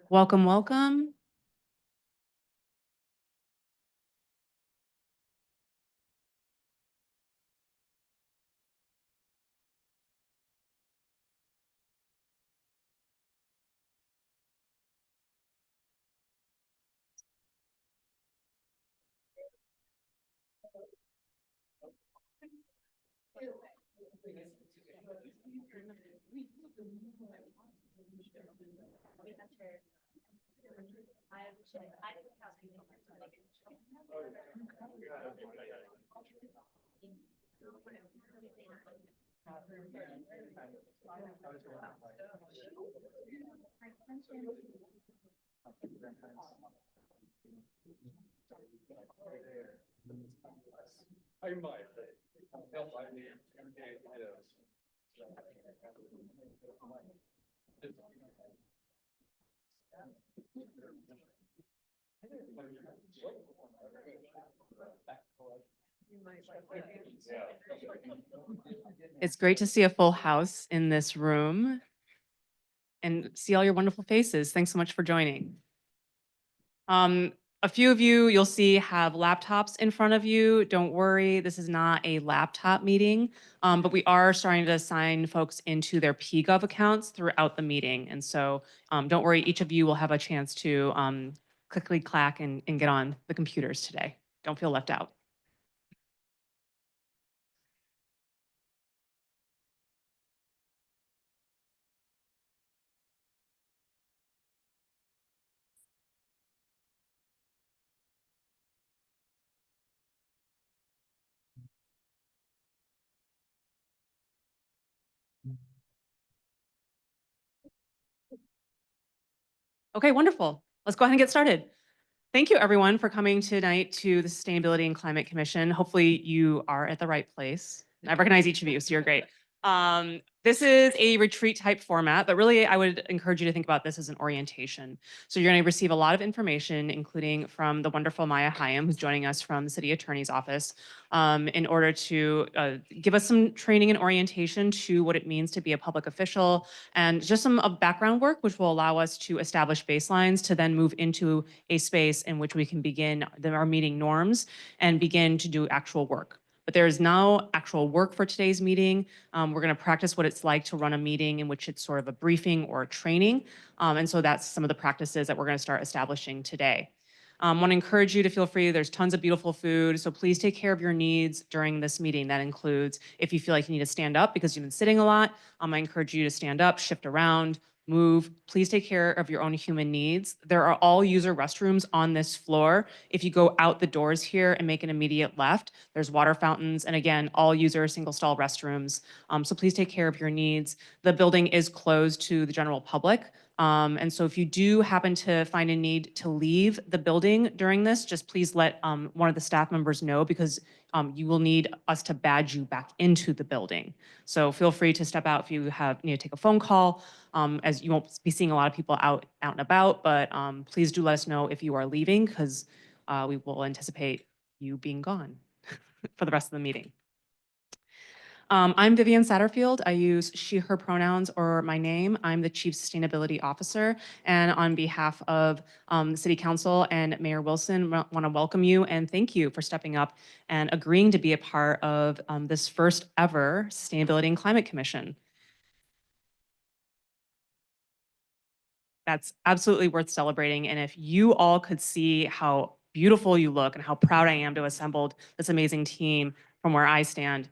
Welcome, welcome. It's great to see a full house in this room and see all your wonderful faces. Thanks so much for joining. Um, a few of you, you'll see, have laptops in front of you. Don't worry, this is not a laptop meeting, but we are starting to assign folks into their PGov accounts throughout the meeting. And so don't worry, each of you will have a chance to clickly clack and get on the computers today. Don't feel left out. Okay, wonderful. Let's go ahead and get started. Thank you, everyone, for coming tonight to the Sustainability and Climate Commission. Hopefully, you are at the right place. I recognize each of you, so you're great. This is a retreat type format, but really, I would encourage you to think about this as an orientation. So you're going to receive a lot of information, including from the wonderful Maya Hayam, who's joining us from the City Attorney's Office, in order to give us some training and orientation to what it means to be a public official, and just some background work, which will allow us to establish baselines to then move into a space in which we can begin our meeting norms and begin to do actual work. But there is no actual work for today's meeting. We're going to practice what it's like to run a meeting in which it's sort of a briefing or a training. And so that's some of the practices that we're going to start establishing today. Want to encourage you to feel free. There's tons of beautiful food. So please take care of your needs during this meeting. That includes if you feel like you need to stand up because you've been sitting a lot, I encourage you to stand up, shift around, move. Please take care of your own human needs. There are all user restrooms on this floor. If you go out the doors here and make an immediate left, there's water fountains. And again, all user single stall restrooms. So please take care of your needs. The building is closed to the general public. And so if you do happen to find a need to leave the building during this, just please let one of the staff members know, because you will need us to badge you back into the building. So feel free to step out if you need to take a phone call, as you won't be seeing a lot of people out and about, but please do let us know if you are leaving, because we will anticipate you being gone for the rest of the meeting. I'm Vivian Satterfield. I use she, her pronouns or my name. I'm the Chief Sustainability Officer. And on behalf of the City Council and Mayor Wilson, want to welcome you and thank you for stepping up and agreeing to be a part of this first ever Sustainability and Climate Commission. That's absolutely worth celebrating. And if you all could see how beautiful you look and how proud I am to have assembled this amazing team from where I stand,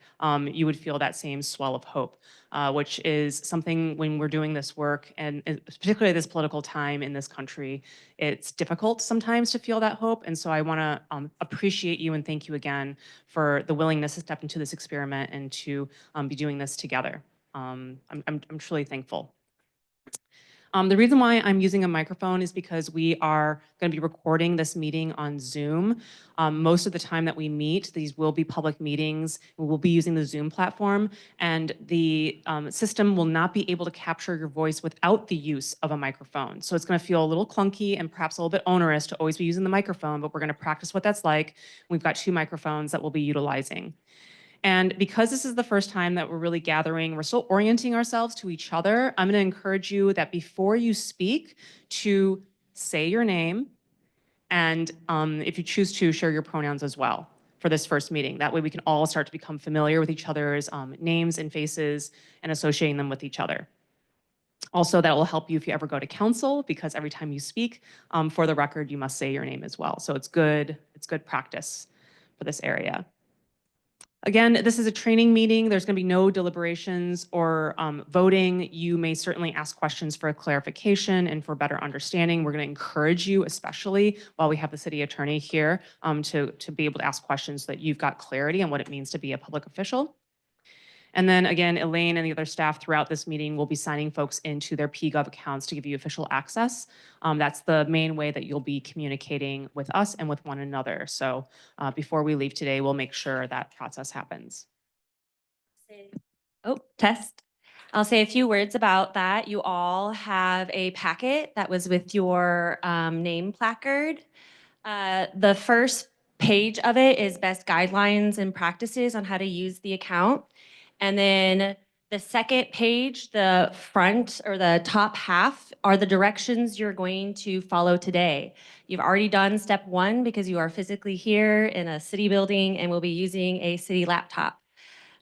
you would feel that same swell of hope, which is something when we're doing this work, and particularly this political time in this country, it's difficult sometimes to feel that hope. And so I want to appreciate you and thank you again for the willingness to step into this experiment and to be doing this together. I'm truly thankful. The reason why I'm using a microphone is because we are going to be recording this meeting on Zoom. Most of the time that we meet, these will be public meetings. We will be using the Zoom platform, and the system will not be able to capture your voice without the use of a microphone. So it's going to feel a little clunky and perhaps a little bit onerous to always be using the microphone, but we're going to practice what that's like. We've got 2 microphones that we'll be utilizing. And because this is the first time that we're really gathering, we're still orienting ourselves to each other. I'm going to encourage you that before you speak, to say your name, and if you choose to, share your pronouns as well for this first meeting. That way we can all start to become familiar with each other's names and faces and associating them with each other. Also, that will help you if you ever go to council, because every time you speak, for the record, you must say your name as well. So it's good practice for this area. Again, this is a training meeting. There's going to be no deliberations or voting. You may certainly ask questions for clarification and for better understanding. We're going to encourage you, especially while we have the city attorney here, to be able to ask questions so that you've got clarity on what it means to be a public official. And then again, Elaine and the other staff throughout this meeting will be signing folks into their PGov accounts to give you official access. That's the main way that you'll be communicating with us and with one another. So before we leave today, we'll make sure that process happens. Oh, test. I'll say a few words about that. You all have a packet that was with your name placard. The first page of it is best guidelines and practices on how to use the account. And then the second page, the front or the top half, are the directions you're going to follow today. You've already done step 1 because you are physically here in a city building and will be using a city laptop.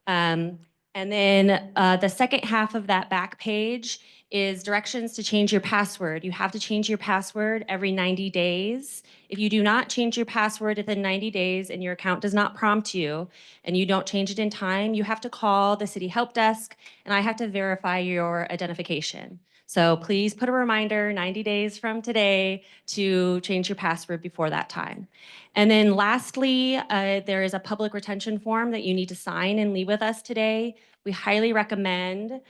And then the second half of that back page is directions to change your password. You have to change your password every 90 days. If you do not change your password within 90 days and your account does not prompt you and you don't change it in time, you have to call the city help desk and I have to verify your identification. So please put a reminder 90 days from today to change your password before that time. And then lastly, there is a public retention form that you need to sign and leave with us today. We highly recommend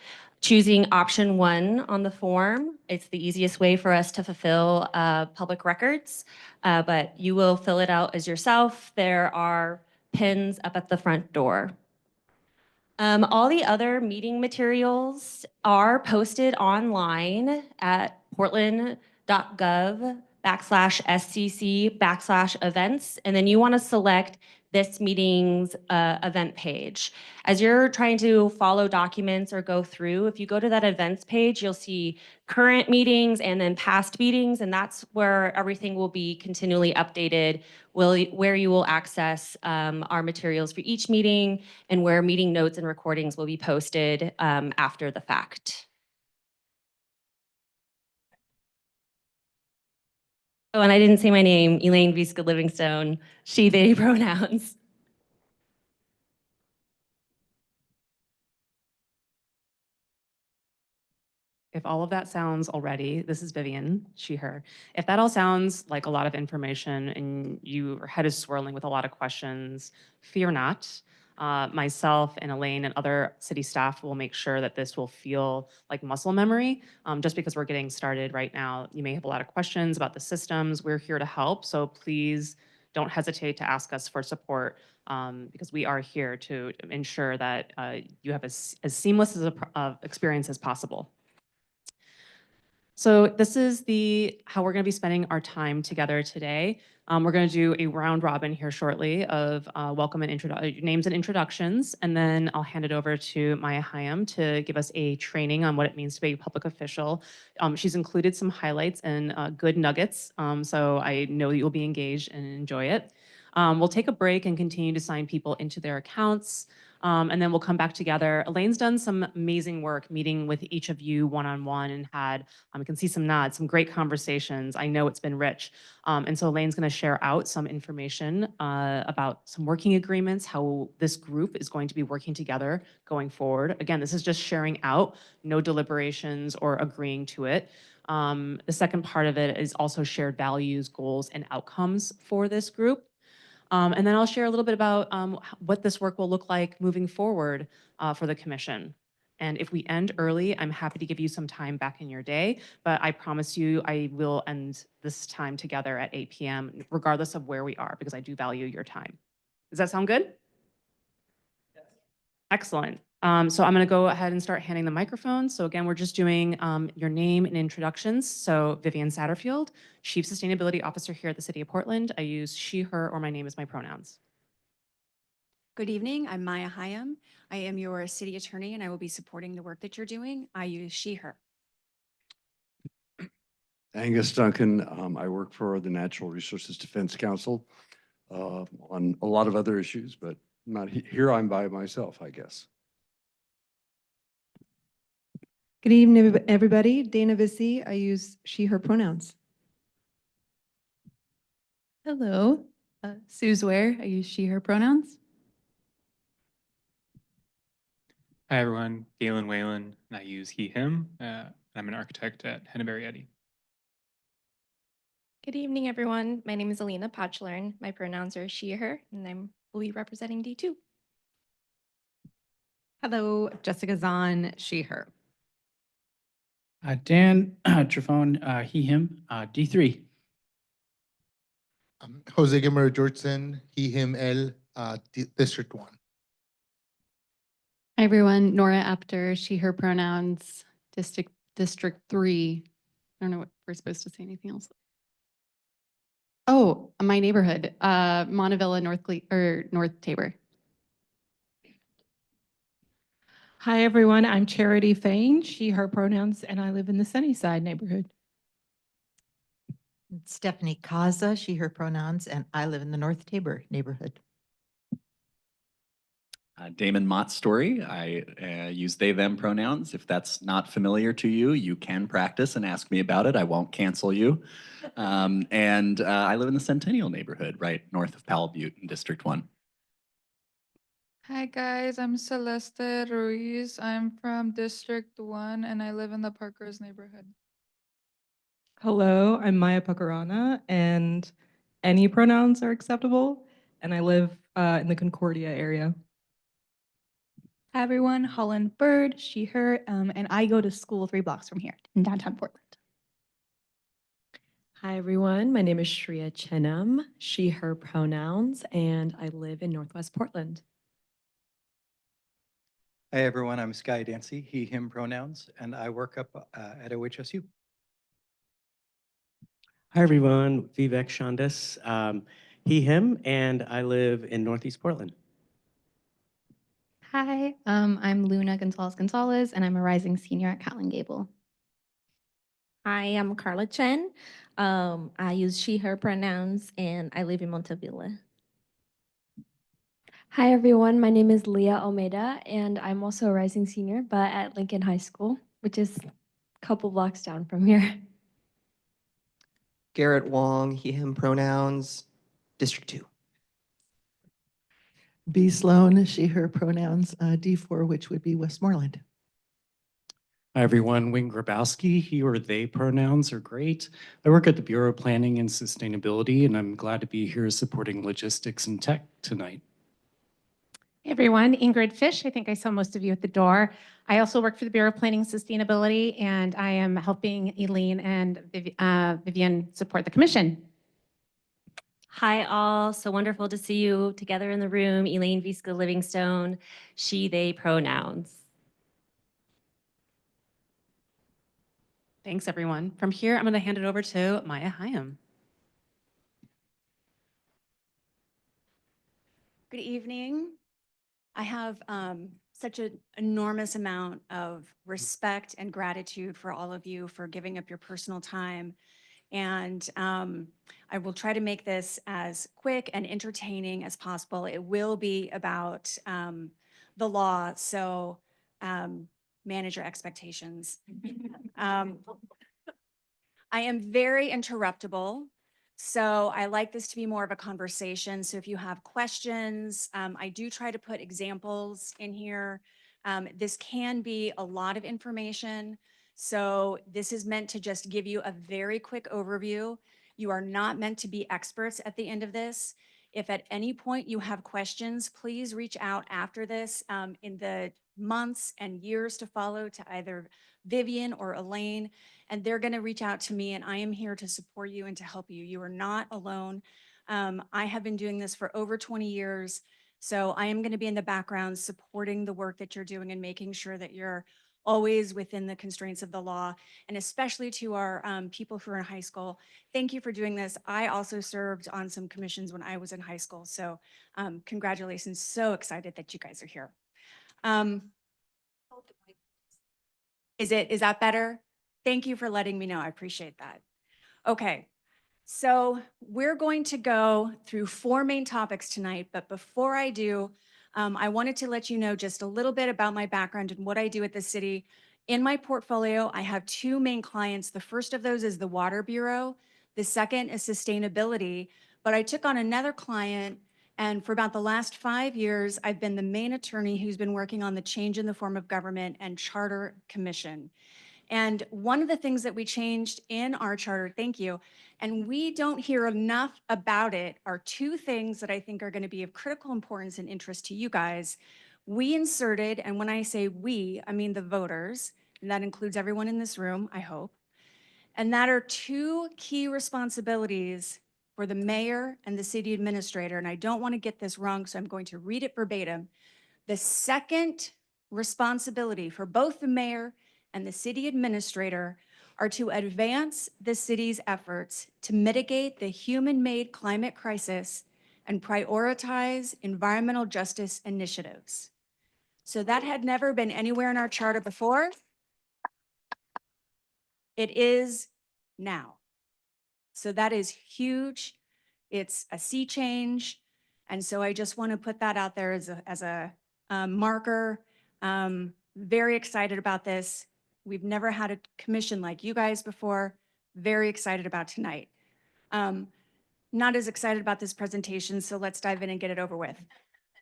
choosing option 1 on the form. It's the easiest way for us to fulfill public records, but you will fill it out as yourself. There are pins up at the front door. All the other meeting materials are posted online at portland.gov/SCC/events, and then you want to select this meeting's event page. As you're trying to follow documents or go through, if you go to that events page, you'll see current meetings and then past meetings, and that's where everything will be continually updated, where you will access our materials for each meeting and where meeting notes and recordings will be posted after the fact. Oh, and I didn't say my name, Elaine Visca Livingstone, she, they pronouns. If all of that sounds already, this is Vivian, she, her. If that all sounds like a lot of information and your head is swirling with a lot of questions, fear not. Myself and Elaine and other city staff will make sure that this will feel like muscle memory. Just because we're getting started right now, you may have a lot of questions about the systems. We're here to help, so please don't hesitate to ask us for support, because we are here to ensure that you have as seamless as a experience as possible. So this is how we're going to be spending our time together today. We're going to do a round robin here shortly of welcome and names and introductions, and then I'll hand it over to Maya Hayam to give us a training on what it means to be a public official. She's included some highlights and good nuggets, so I know that you'll be engaged and enjoy it. We'll take a break and continue to sign people into their accounts. And then we'll come back together. Elaine's done some amazing work meeting with each of you one-on-one and had, I can see some nods, some great conversations. I know it's been rich. And so Elaine's gonna share out some information about some working agreements, how this group is going to be working together going forward. Again, this is just sharing out, no deliberations or agreeing to it. The second part of it is also shared values, goals, and outcomes for this group. And then I'll share a little bit about what this work will look like moving forward for the commission. And if we end early, I'm happy to give you some time back in your day, but I promise you I will end this time together at 8 p.m. regardless of where we are, because I do value your time. Does that sound good? Yes. Excellent. So I'm going to go ahead and start handing the microphone. So again, we're just doing your name and introductions. So Vivian Satterfield, Chief Sustainability Officer here at the City of Portland. I use she, her, or my name as my pronouns. Good evening. I'm Maya Hyam. I am your city attorney and I will be supporting the work that you're doing. I use she, her. Angus Duncan, I work for the Natural Resources Defense Council on a lot of other issues, but not here. I'm by myself, I guess. Good evening, everybody. Dana Vissi. I use she, her pronouns. Hello, Suze Ware. I use she, her pronouns. Hi, everyone. Galen Whalen, and I use he, him. I'm an architect at Henneberry Eddy. Good evening, everyone. My name is Alina Pachlern. My pronouns are she, her, and I will be representing D2. Hello, Jessica Zahn, she, her. Dan Trifon, he, him, D3. Jose Guimaro Georgeson, he, him, District 1. Hi, everyone. Nora Apter, she, her pronouns, District 3. I don't know what we're supposed to say anything else. Oh, my neighborhood, Montevilla, North Tabor. Hi, everyone. I'm Charity Fain, she, her pronouns, and I live in the Sunnyside neighborhood. Stephanie Kaza, she, her pronouns, and I live in the North Tabor neighborhood. Damon Mott Story. I use they, them pronouns. If that's not familiar to you, you can practice and ask me about it. I won't cancel you. And I live in the Centennial neighborhood, right north of Powell Butte in District 1. Hi guys, I'm Celeste Ruiz. I'm from District 1 and I live in the Parkers neighborhood. Hello, I'm Maya Pacarana, and any pronouns are acceptable, and I live in the Concordia area. Hi everyone, Holland Bird, she, her, and I go to school 3 blocks from here in downtown Portland. Hi everyone, my name is Shreya Chenam, she, her pronouns, and I live in Northwest Portland. Hi everyone, I'm Sky Dancy, he, him pronouns, and I work up at OHSU. Hi everyone, Vivek Shandas, he, him, and I live in Northeast Portland. Hi, I'm Luna Gonzalez, and I'm a rising senior at Catlin Gable. Hi, I'm Carla Chen. I use she, her pronouns, and I live in Montevilla. Hi, everyone. My name is Leah Almeida, and I'm also a rising senior, but at Lincoln High School, which is a couple blocks down from here. Garrett Wong, he, him pronouns, District 2. B. Sloan, she, her pronouns, D4, which would be Westmoreland. Hi everyone, Wing Grabowski, he or they pronouns are great. I work at the Bureau of Planning and Sustainability, and I'm glad to be here supporting logistics and tech tonight. Hey everyone, Ingrid Fish. I think I saw most of you at the door. I also work for the Bureau of Planning and Sustainability, and I am helping Eileen and Vivian support the commission. Hi, all. So wonderful to see you together in the room. Elaine Visca Livingstone, she, they pronouns. Thanks, everyone. From here, I'm going to hand it over to Maya Hyam. Good evening. I have such an enormous amount of respect and gratitude for all of you for giving up your personal time. And I will try to make this as quick and entertaining as possible. It will be about the law, so manage your expectations. I am very interruptible, so I like this to be more of a conversation. So if you have questions, I do try to put examples in here. This can be a lot of information. So this is meant to just give you a very quick overview. You are not meant to be experts at the end of this. If at any point you have questions, please reach out after this in the months and years to follow to either Vivian or Elaine, and they're going to reach out to me, and I am here to support you and to help you. You are not alone. I have been doing this for over 20 years, so I am going to be in the background supporting the work that you're doing and making sure that you're always within the constraints of the law, and especially to our people who are in high school. Thank you for doing this. I also served on some commissions when I was in high school, so congratulations. So excited that you guys are here. Is that better? Thank you for letting me know. I appreciate that. Okay, so we're going to go through 4 main topics tonight, but before I do, I wanted to let you know just a little bit about my background and what I do at the city. In my portfolio, I have 2 main clients. The first of those is the Water Bureau. The second is sustainability, but I took on another client, and for about the last 5 years, I've been the main attorney who's been working on the Change in the Form of Government and Charter Commission. And one of the things that we changed in our charter, thank you, and we don't hear enough about it, are 2 things that I think are going to be of critical importance and interest to you guys. We inserted, and when I say we, I mean the voters, and that includes everyone in this room, I hope, and that are 2 key responsibilities for the mayor and the city administrator. And I don't want to get this wrong, so I'm going to read it verbatim. The second responsibility for both the mayor and the city administrator are to advance the city's efforts to mitigate the human-made climate crisis and prioritize environmental justice initiatives. So that had never been anywhere in our charter before. It is now. So that is huge. It's a sea change. And so I just want to put that out there as a marker. Very excited about this. We've never had a commission like you guys before. Very excited about tonight. Not as excited about this presentation, so let's dive in and get it over with.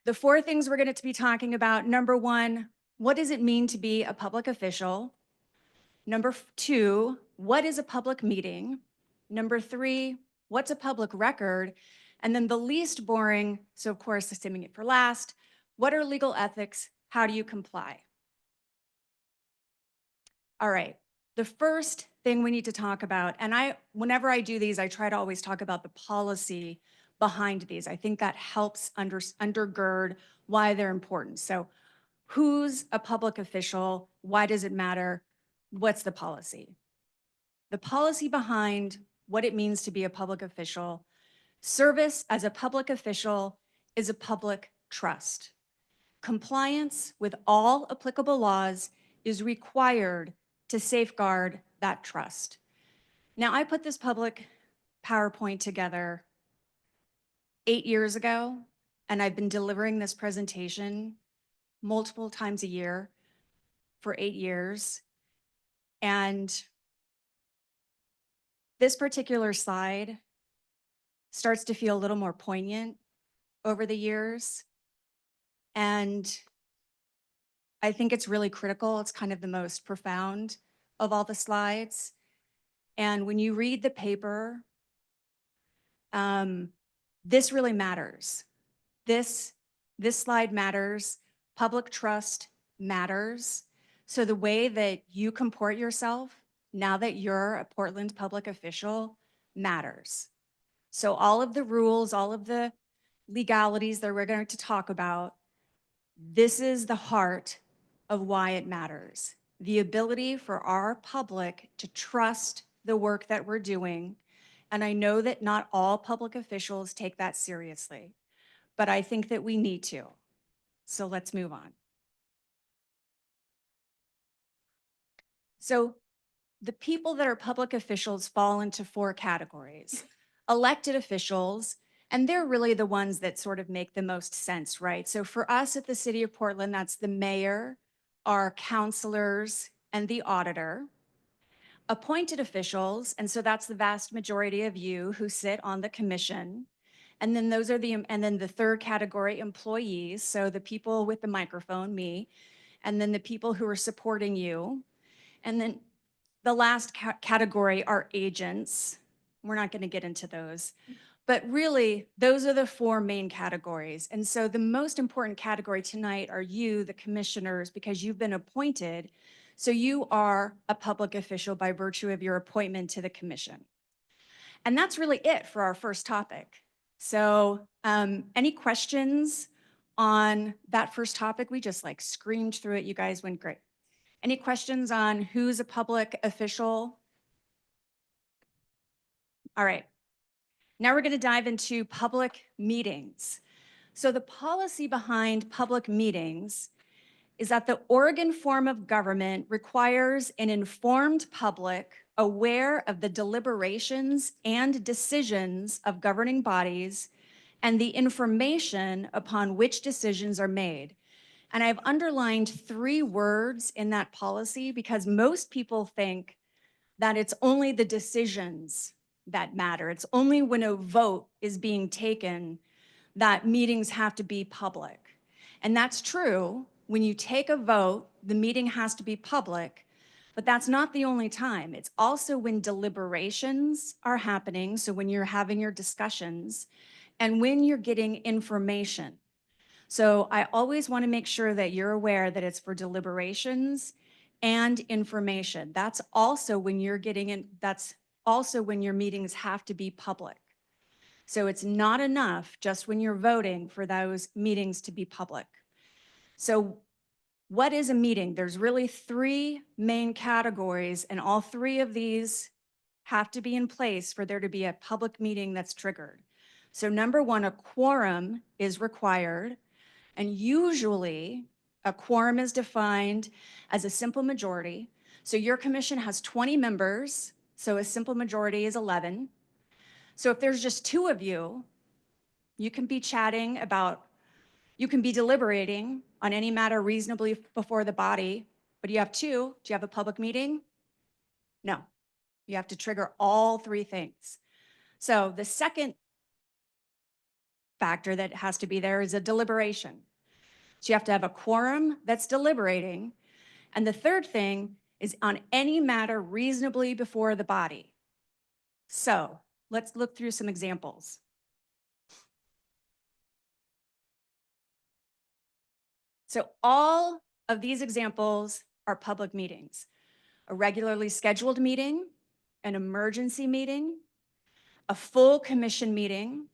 The 4 things we're going to be talking about. Number 1, what does it mean to be a public official? Number 2, what is a public meeting? Number 3, what's a public record? And then the least boring, so of course, saving it for last, what are legal ethics? How do you comply? All right, the first thing we need to talk about, and whenever I do these, I try to always talk about the policy behind these. I think that helps undergird why they're important. So who's a public official? Why does it matter? What's the policy? The policy behind what it means to be a public official. Service as a public official is a public trust. Compliance with all applicable laws is required to safeguard that trust. Now, I put this public PowerPoint together 8 years ago, and I've been delivering this presentation multiple times a year for 8 years. And this particular slide starts to feel a little more poignant over the years. And I think it's really critical. It's kind of the most profound of all the slides. And when you read the paper, this really matters. This slide matters. Public trust matters. So the way that you comport yourself now that you're a Portland public official matters. So all of the rules, all of the legalities that we're going to talk about, this is the heart of why it matters. The ability for our public to trust the work that we're doing. And I know that not all public officials take that seriously, but I think that we need to. So let's move on. So the people that are public officials fall into 4 categories. Elected officials, and they're really the ones that sort of make the most sense, right? So for us at the City of Portland, that's the mayor, our councilors, and the auditor. Appointed officials, and so that's the vast majority of you who sit on the commission. And then those are and then the third category, employees, so the people with the microphone, me, and then the people who are supporting you. And then the last category are agents. We're not going to get into those. But really, those are the 4 main categories. And so the most important category tonight are you, the commissioners, because you've been appointed. So you are a public official by virtue of your appointment to the commission. And that's really it for our first topic. So any questions on that first topic? We just like screamed through it. You guys went great. Any questions on who's a public official? All right. Now we're going to dive into public meetings. So the policy behind public meetings is that the Oregon form of government requires an informed public aware of the deliberations and decisions of governing bodies and the information upon which decisions are made. And I've underlined 3 words in that policy because most people think that it's only the decisions that matter. It's only when a vote is being taken that meetings have to be public. And that's true. When you take a vote, the meeting has to be public, but that's not the only time. It's also when deliberations are happening, so when you're having your discussions, and when you're getting information. So I always want to make sure that you're aware that it's for deliberations and information. That's also when you're getting in, that's also when your meetings have to be public. So it's not enough just when you're voting for those meetings to be public. So what is a meeting? There's really 3 main categories, and all 3 of these have to be in place for there to be a public meeting that's triggered. So number 1, a quorum is required. And usually a quorum is defined as a simple majority. So your commission has 20 members, so a simple majority is 11. So if there's just 2 of you, you can be chatting about, you can be deliberating on any matter reasonably before the body, but you have 2. Do you have a public meeting? No. You have to trigger all 3 things. So the second factor that has to be there is a deliberation. So you have to have a quorum that's deliberating. And the third thing is on any matter reasonably before the body. So let's look through some examples. So all of these examples are public meetings: a regularly scheduled meeting, an emergency meeting, a full commission meeting.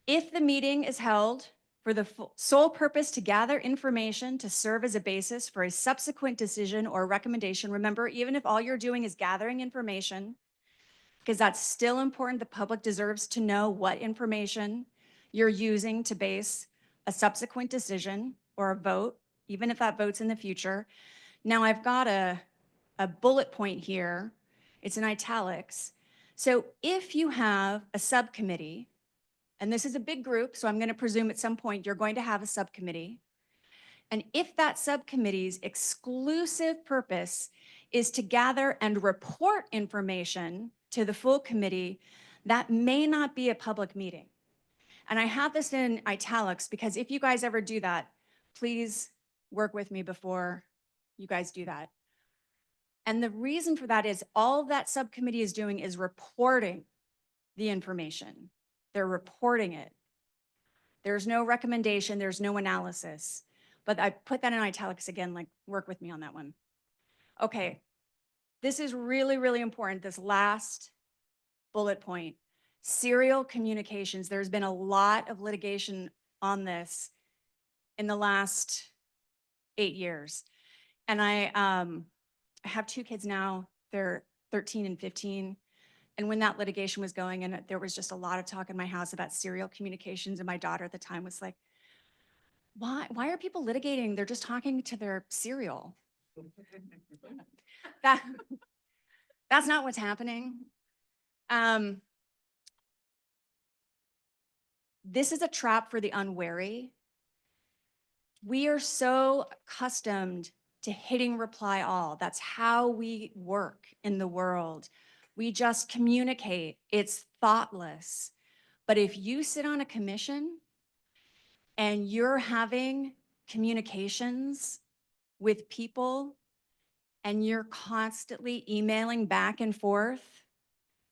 If the meeting is held for the sole purpose to gather information to serve as a basis for a subsequent decision or recommendation, remember, even if all you're doing is gathering information, because that's still important, the public deserves to know what information you're using to base a subsequent decision or a vote, even if that vote's in the future. Now I've got a bullet point here. It's in italics. So if you have a subcommittee, and this is a big group, so I'm going to presume at some point you're going to have a subcommittee. And if that subcommittee's exclusive purpose is to gather and report information to the full committee, that may not be a public meeting. And I have this in italics because if you guys ever do that, please work with me before you guys do that. And the reason for that is all that subcommittee is doing is reporting the information. They're reporting it. There's no recommendation, there's no analysis. But I put that in italics again, like work with me on that one. Okay, this is really, really important, this last bullet point. Serial communications. There's been a lot of litigation on this in the last 8 years. And I have 2 kids now, they're 13 and 15. And when that litigation was going, and there was just a lot of talk in my house about serial communications, and my daughter at the time was like, why are people litigating? They're just talking to their cereal. That's not what's happening. This is a trap for the unwary. We are so accustomed to hitting reply all. That's how we work in the world. We just communicate. It's thoughtless. But if you sit on a commission and you're having communications with people and you're constantly emailing back and forth,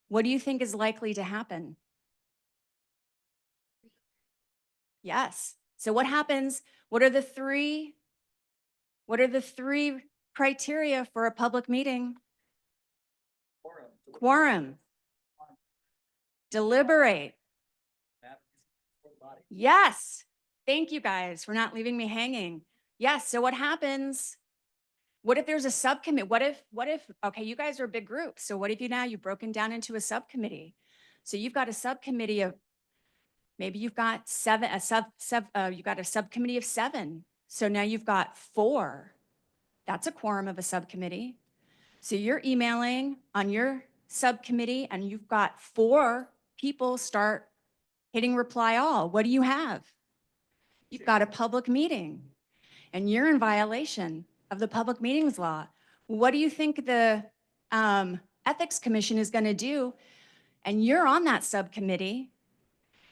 what do you think is likely to happen? Yes. So what happens? What are the 3 criteria for a public meeting? Quorum. Deliberate. Yes. Thank you guys for not leaving me hanging. Yes. So what happens What if there's a subcommittee? What if, okay, you guys are a big group. So what if you've broken down into a subcommittee? So you've got a subcommittee of, maybe you've got you've got a subcommittee of 7. So now you've got 4. That's a quorum of a subcommittee. So you're emailing on your subcommittee and you've got 4 people start hitting reply all. What do you have? You've got a public meeting and you're in violation of the public meetings law. What do you think the Ethics Commission is going to do? And you're on that subcommittee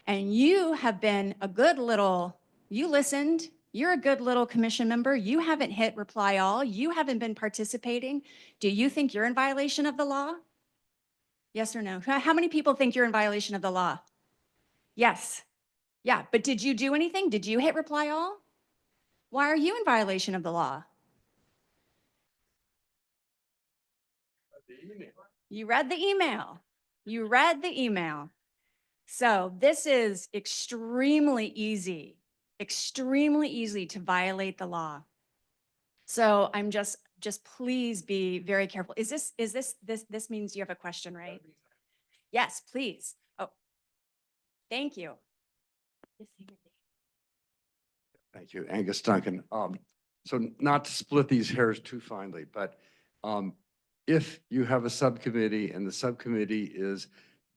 and you have been a good little, you listened, you're a good little commission member. You haven't hit reply all. You haven't been participating. Do you think you're in violation of the law? Yes or no? How many people think you're in violation of the law? Yes. Yeah, but did you do anything? Did you hit reply all? Why are you in violation of the law? You read the email. You read the email. So this is extremely easy to violate the law. So I'm just please be very careful. This means you have a question, right? Yes, please. Oh, thank you. Thank you, Angus Duncan. So not to split these hairs too finely, but if you have a subcommittee and the subcommittee is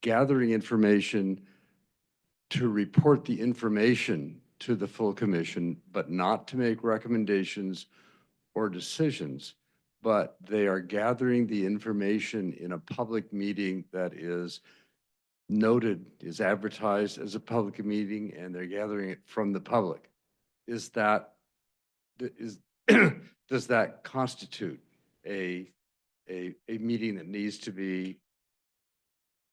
gathering information to report the information to the full commission, but not to make recommendations or decisions, but they are gathering the information in a public meeting that is noted, is advertised as a public meeting, and they're gathering it from the public. Does that constitute a meeting that needs to be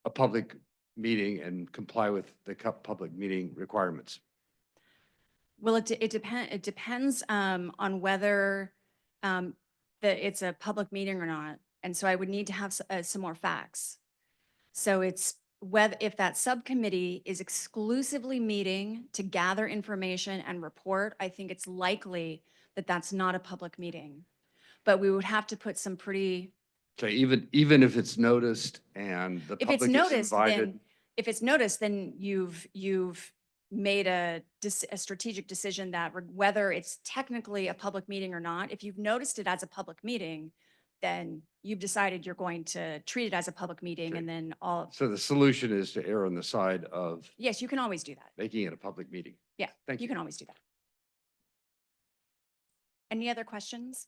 a public meeting and comply with the public meeting requirements? Well, it depends on whether it's a public meeting or not. And so I would need to have some more facts. So it's whether, if that subcommittee is exclusively meeting to gather information and report, I think it's likely that that's not a public meeting. But we would have to put some pretty. So even if it's noticed and the If it's public is noticed, invited, then if it's noticed, then you've made a strategic decision that whether it's technically a public meeting or not, if you've noticed it as a public meeting, then you've decided you're going to treat it as a public meeting. Okay. And then all. so the solution is to err on the side of Yes, you can always do that. making it a public meeting. Yeah, Thank you you. can always do that. Any other questions?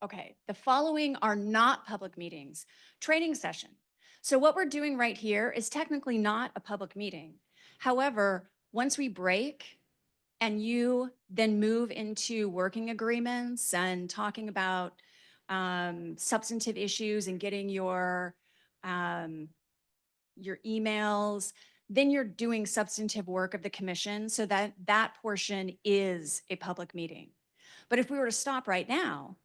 Okay, the following are not public meetings. Training session. So what we're doing right here is technically not a public meeting. However, once we break and you then move into working agreements and talking about substantive issues and getting your emails, then you're doing substantive work of the commission, so that portion is a public meeting. But if we were to stop right now,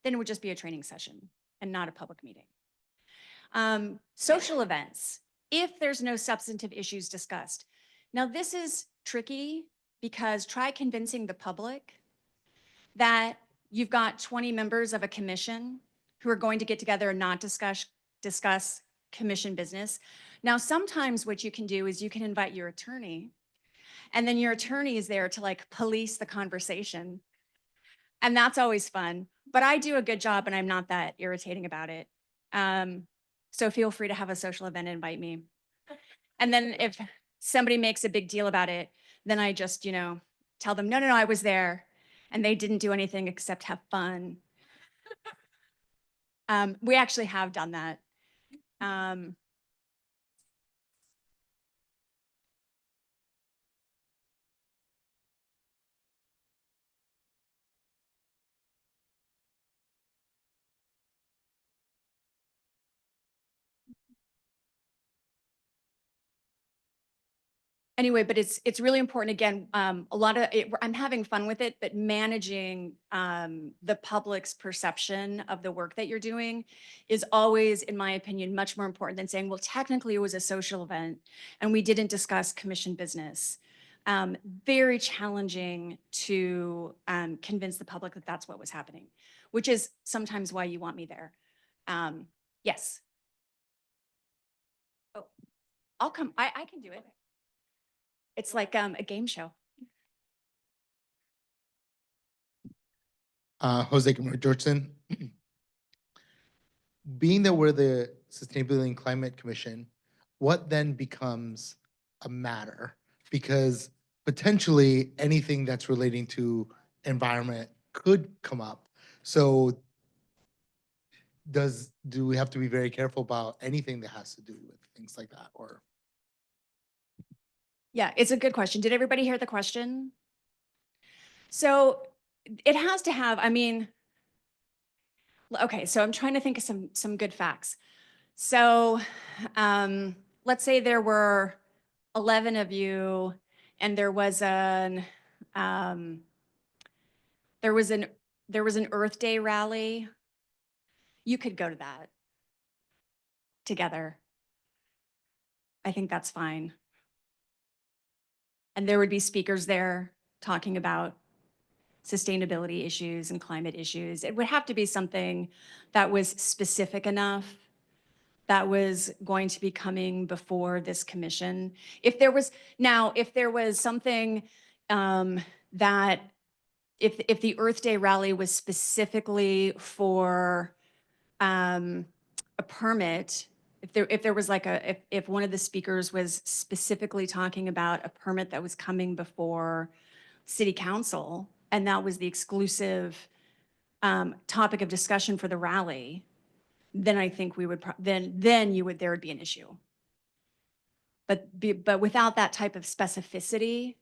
then it would just be a training session and not a public meeting. Social events, if there's no substantive issues discussed. Now this is tricky because try convincing the public that you've got 20 members of a commission who are going to get together and not discuss commission business. Now, sometimes what you can do is you can invite your attorney, and then your attorney is there to like police the conversation. And that's always fun, but I do a good job and I'm not that irritating about it. So feel free to have a social event and invite me. And then if somebody makes a big deal about it, then I just, tell them, no, I was there. And they didn't do anything except have fun. We actually have done that. Anyway, but it's really important. Again, a lot of it, I'm having fun with it, but managing the public's perception of the work that you're doing is always, in my opinion, much more important than saying, well, technically it was a social event and we didn't discuss commission business. Very challenging to convince the public that that's what was happening, which is sometimes why you want me there. Yes. Oh, I'll come. I can do it. It's like a game show. Jose Gamero Georgeson. Being that we're the Sustainability and Climate Commission, what then becomes a matter? Because potentially anything that's relating to environment could come up. So do we have to be very careful about anything that has to do with things like that, or? Yeah, it's a good question. Did everybody hear the question? So it has to have, I mean, okay, so I'm trying to think of some good facts. So let's say there were 11 of you and there was an Earth Day rally. You could go to that together. I think that's fine. And there would be speakers there talking about sustainability issues and climate issues. It would have to be something that was specific enough that was going to be coming before this commission. If there was something that if the Earth Day rally was specifically for a permit, if there was like if one of the speakers was specifically talking about a permit that was coming before city council, and that was the exclusive topic of discussion for the rally, then I think we would, there would be an issue. But without that type of specificity,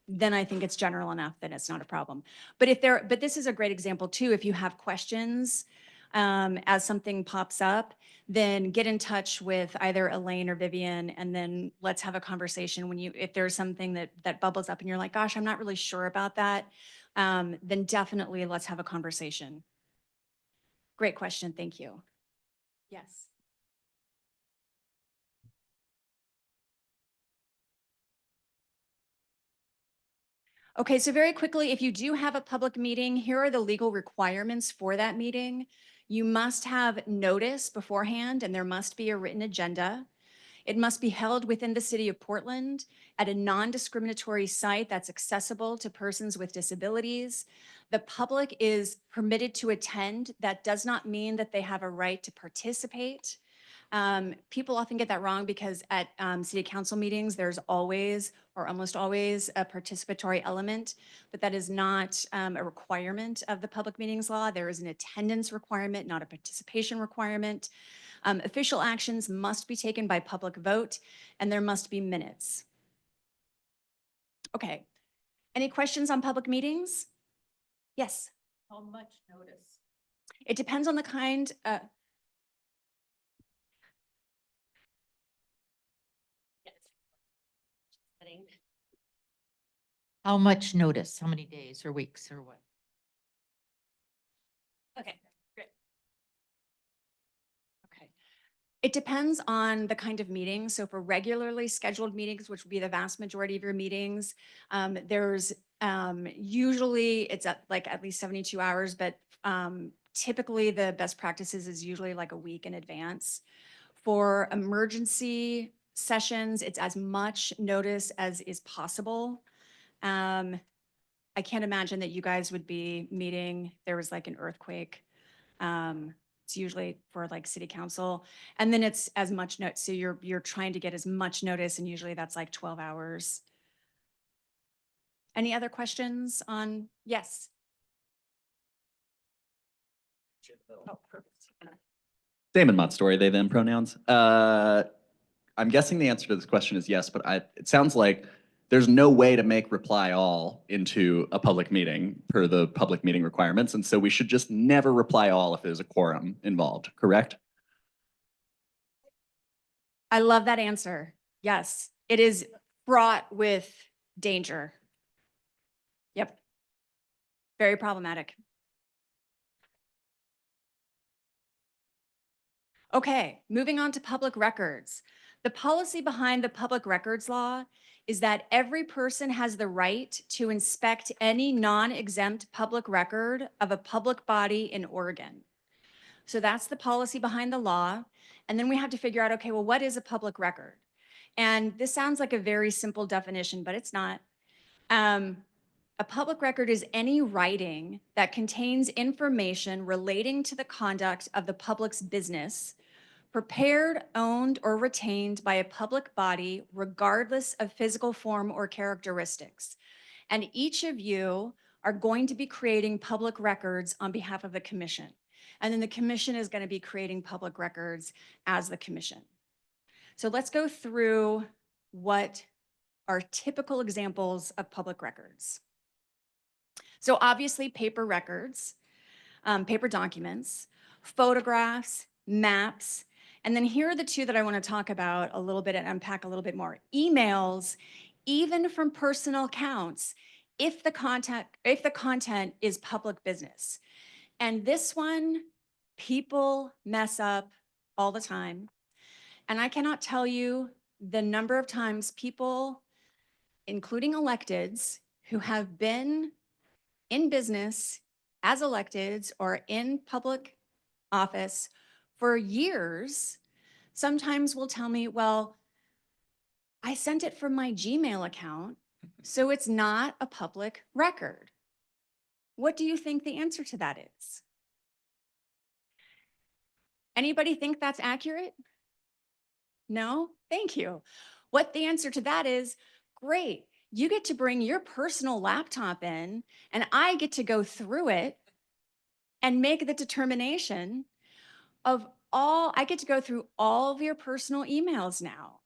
then I think it's general enough that it's not a problem. But this is a great example too. If you have questions as something pops up, then get in touch with either Elaine or Vivian, and then let's have a conversation. If there's something that bubbles up and you're like, gosh, I'm not really sure about that, then definitely let's have a conversation. Great question. Thank you. Yes. Okay, so very quickly, if you do have a public meeting, here are the legal requirements for that meeting. You must have notice beforehand, and there must be a written agenda. It must be held within the city of Portland at a non-discriminatory site that's accessible to persons with disabilities. The public is permitted to attend. That does not mean that they have a right to participate. People often get that wrong because at city council meetings, there's always or almost always a participatory element, but that is not a requirement of the public meetings law. There is an attendance requirement, not a participation requirement. Official actions must be taken by public vote, and there must be minutes. Okay. Any questions on public meetings? Yes. How much notice? It depends on the kind. How much notice? How many days or weeks or what? Okay, great. Okay. It depends on the kind of meeting. So for regularly scheduled meetings, which would be the vast majority of your meetings, there's usually it's at least 72 hours, but typically the best practices is usually like a week in advance. For emergency sessions, it's as much notice as is possible. I can't imagine that you guys would be meeting, there was like an earthquake. It's usually for like city council. And then it's as much notice. So you're trying to get as much notice, and usually that's like 12 hours. Any other questions on, yes? Oh, perfect. Same in Mott story, they them pronouns. I'm guessing the answer to this question is yes, but it sounds like there's no way to make reply all into a public meeting per the public meeting requirements. And so we should just never reply all if there's a quorum involved, correct? I love that answer. Yes, it is fraught with danger. Yep. Very problematic. Okay, moving on to public records. The policy behind the public records law is that every person has the right to inspect any non-exempt public record of a public body in Oregon. So that's the policy behind the law. And then we have to figure out, okay, well, what is a public record? And this sounds like a very simple definition, but it's not. A public record is any writing that contains information relating to the conduct of the public's business, prepared, owned, or retained by a public body, regardless of physical form or characteristics. And each of you are going to be creating public records on behalf of the commission. And then the commission is going to be creating public records as the commission. So let's go through what are typical examples of public records. So obviously paper records, paper documents, photographs, maps, and then here are the two that I want to talk about a little bit and unpack a little bit more. Emails, even from personal accounts, if the content is public business. And this one, people mess up all the time. And I cannot tell you the number of times people, including electeds, who have been in business as electeds or in public office for years, sometimes will tell me, well, I sent it from my Gmail account, so it's not a public record. What do you think the answer to that is? Anybody think that's accurate? No? Thank you. What the answer to that is, great. You get to bring your personal laptop in and I get to go through it and make the determination of I get to go through all of your personal emails now.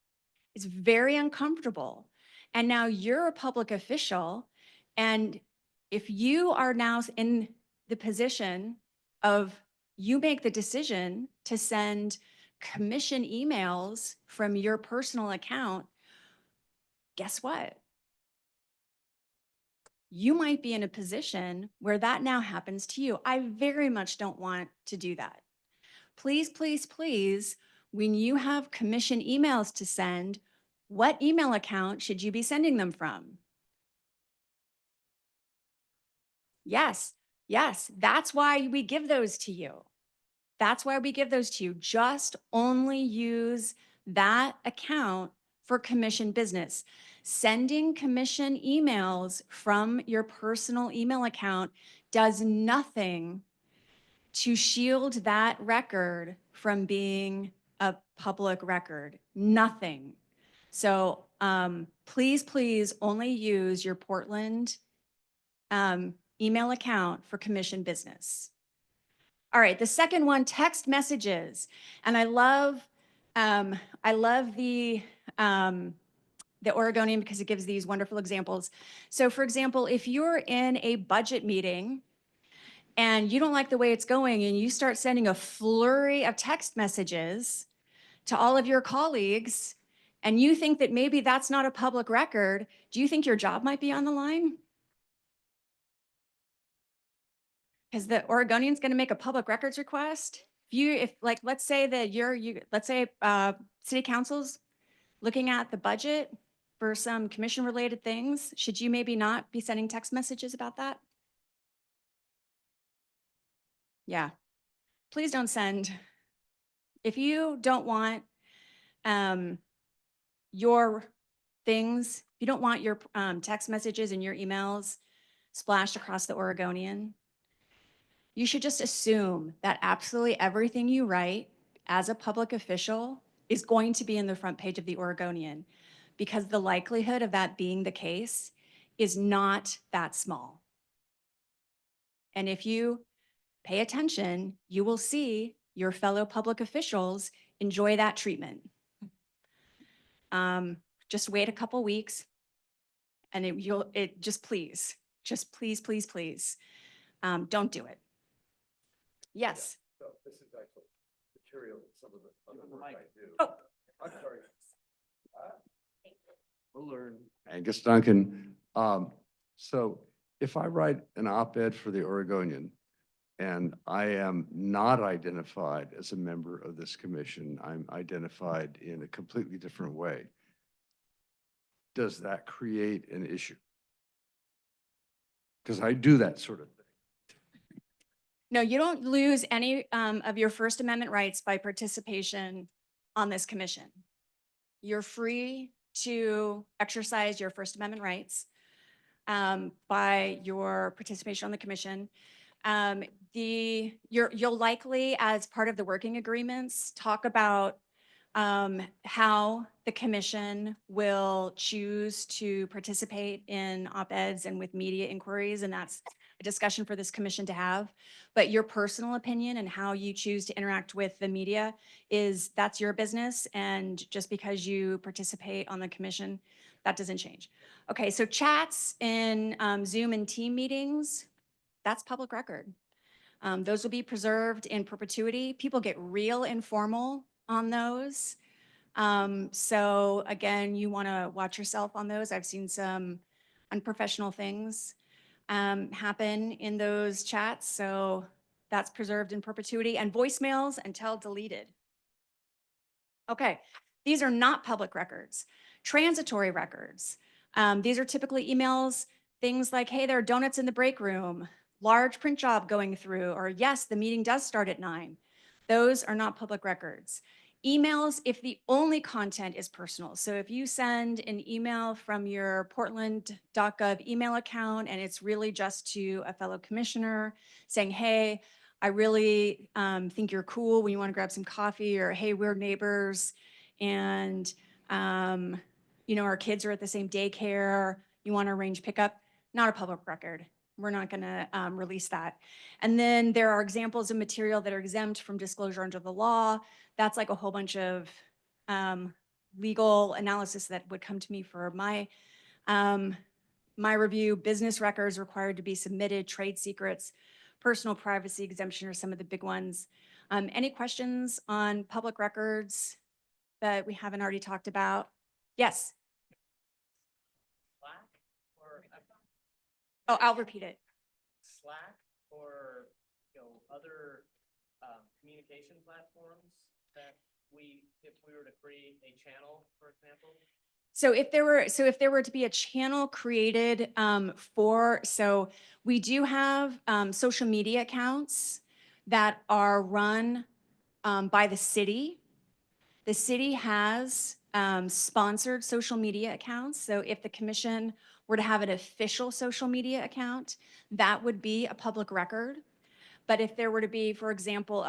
It's very uncomfortable. And now you're a public official. And if you are now in the position of you make the decision to send commission emails from your personal account, guess what? You might be in a position where that now happens to you. I very much don't want to do that. Please, please, please, when you have commission emails to send, what email account should you be sending them from? Yes, yes, that's why we give those to you. That's why we give those to you. Just only use that account for commission business. Sending commission emails from your personal email account does nothing to shield that record from being a public record. Nothing. So please, please only use your Portland email account for commission business. All right, the second one, text messages. And I love the Oregonian because it gives these wonderful examples. So for example, if you're in a budget meeting and you don't like the way it's going and you start sending a flurry of text messages to all of your colleagues and you think that maybe that's not a public record, do you think your job might be on the line? Because the Oregonian's going to make a public records request. Let's say that let's say city council's looking at the budget for some commission related things. Should you maybe not be sending text messages about that? Yeah, please don't send. If you don't want your things, if you don't want your text messages and your emails splashed across the Oregonian, you should just assume that absolutely everything you write as a public official is going to be in the front page of the Oregonian, because the likelihood of that being the case is not that small. And if you pay attention, you will see your fellow public officials enjoy that treatment. Just wait a couple weeks and just please, please, please, don't do it. Yes. So this is actually material that some of the other work I do. Oh. I'm sorry. We'll learn. Angus Duncan. So if I write an op-ed for the Oregonian And I am not identified as a member of this commission. I'm identified in a completely different way. Does that create an issue? Because I do that sort of thing. No, you don't lose any of your First Amendment rights by participation on this commission. You're free to exercise your First Amendment rights by your participation on the commission. You'll likely, as part of the working agreements, talk about how the commission will choose to participate in op-eds and with media inquiries, and that's a discussion for this commission to have. But your personal opinion and how you choose to interact with the media that's your business, and just because you participate on the commission, that doesn't change. Okay, so chats in Zoom and team meetings, that's public record. Those will be preserved in perpetuity. People get real informal on those. So again, you want to watch yourself on those. I've seen some unprofessional things happen in those chats. So that's preserved in perpetuity, and voicemails until deleted. Okay, these are not public records. Transitory records. These are typically emails, things like, hey, there are donuts in the break room, large print job going through, or yes, the meeting does start at 9. Those are not public records. Emails, if the only content is personal. So if you send an email from your Portland.gov email account and it's really just to a fellow commissioner saying, hey, I really think you're cool when you want to grab some coffee, or hey, we're neighbors and our kids are at the same daycare, you want to arrange pickup, not a public record. We're not going to release that. And then there are examples of material that are exempt from disclosure under the law. That's like a whole bunch of legal analysis that would come to me for my review. Business records required to be submitted, trade secrets, personal privacy exemption are some of the big ones. Any questions on public records that we haven't already talked about? Yes. Oh, I'll repeat it. Slack or other communication platforms that if we were to create a channel, for example? So if there were to be a channel created so we do have social media accounts that are run by the city. The city has sponsored social media accounts. So if the commission were to have an official social media account, that would be a public record. But if there were to be, for example,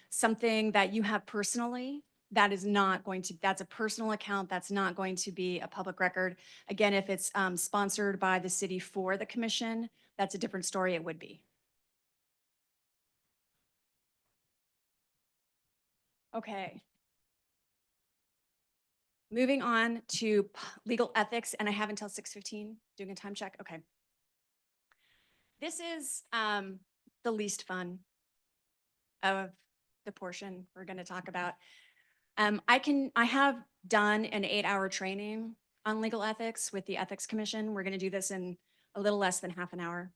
something that you have personally, that's a personal account, that's not going to be a public record. Again, if it's sponsored by the city for the commission, that's a different story, it would be. Okay. Moving on to legal ethics, and I have until 6:15, doing a time check, okay. This is the least fun of the portion we're gonna talk about. I have done an 8-hour training on legal ethics with the Ethics Commission. We're gonna do this in a little less than half an hour.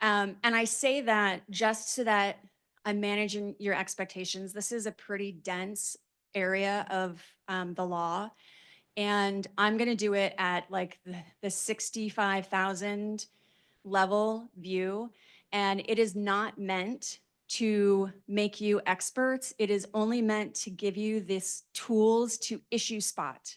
And I say that just so that I'm managing your expectations. This is a pretty dense area of the law. And I'm gonna do it at like the 65,000 level view. And it is not meant to make you experts. It is only meant to give you this tools to issue spot.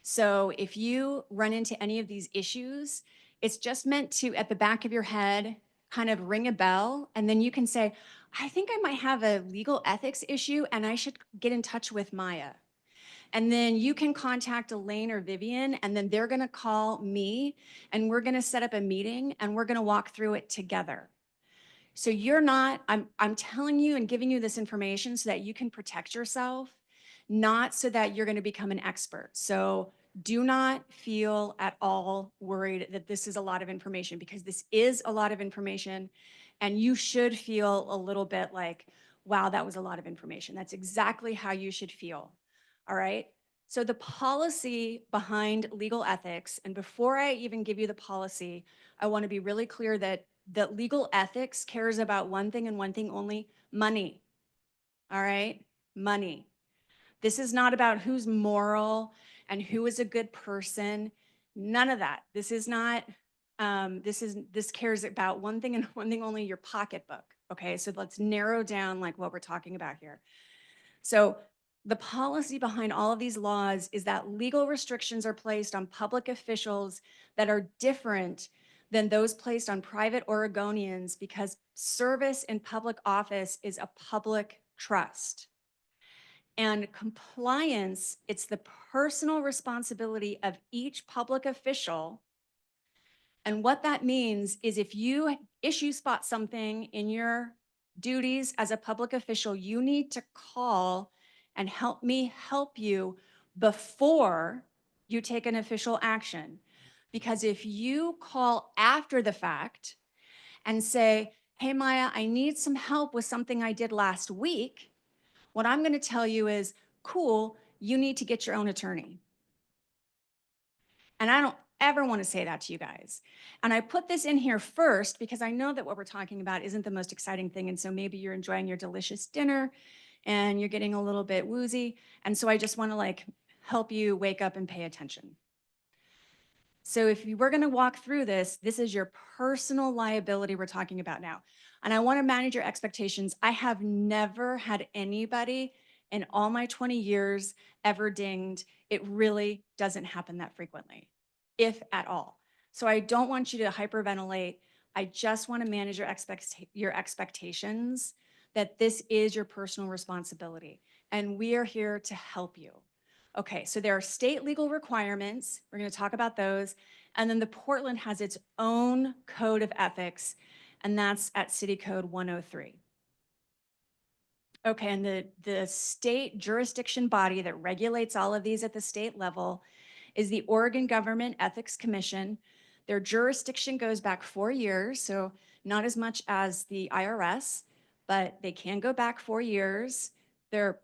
So if you run into any of these issues, it's just meant to, at the back of your head, kind of ring a bell. And then you can say, I think I might have a legal ethics issue and I should get in touch with Maya. And then you can contact Elaine or Vivian, and then they're gonna call me and we're gonna set up a meeting and we're gonna walk through it together. So I'm telling you and giving you this information so that you can protect yourself, not so that you're gonna become an expert. So do not feel at all worried that this is a lot of information, because this is a lot of information, and you should feel a little bit like, wow, that was a lot of information. That's exactly how you should feel. All right. So the policy behind legal ethics, and before I even give you the policy, I want to be really clear that that legal ethics cares about one thing and one thing only, money. All right? Money. This is not about who's moral and who is a good person. None of that. This is not, this cares about one thing and one thing only, your pocketbook. Okay, so let's narrow down like what we're talking about here. So the policy behind all of these laws is that legal restrictions are placed on public officials that are different than those placed on private Oregonians because service in public office is a public trust. And compliance, it's the personal responsibility of each public official. And what that means is if you issue spot something in your duties as a public official, you need to call and help me help you before you take an official action. Because if you call after the fact and say, hey, Maya, I need some help with something I did last week, what I'm going to tell you is, cool, you need to get your own attorney. And I don't ever want to say that to you guys. And I put this in here first because I know that what we're talking about isn't the most exciting thing. And so maybe you're enjoying your delicious dinner and you're getting a little bit woozy. And so I just want to like help you wake up and pay attention. So if you were going to walk through this, this is your personal liability we're talking about now. And I want to manage your expectations. I have never had anybody in all my 20 years ever dinged. It really doesn't happen that frequently, if at all. So I don't want you to hyperventilate. I just want to manage your expectations that this is your personal responsibility. And we are here to help you. Okay, so there are state legal requirements. We're going to talk about those. And then the Portland has its own code of ethics, and that's at City Code 103. Okay, and the state jurisdiction body that regulates all of these at the state level is the Oregon Government Ethics Commission. Their jurisdiction goes back 4 years, so not as much as the IRS, but they can go back 4 years. Their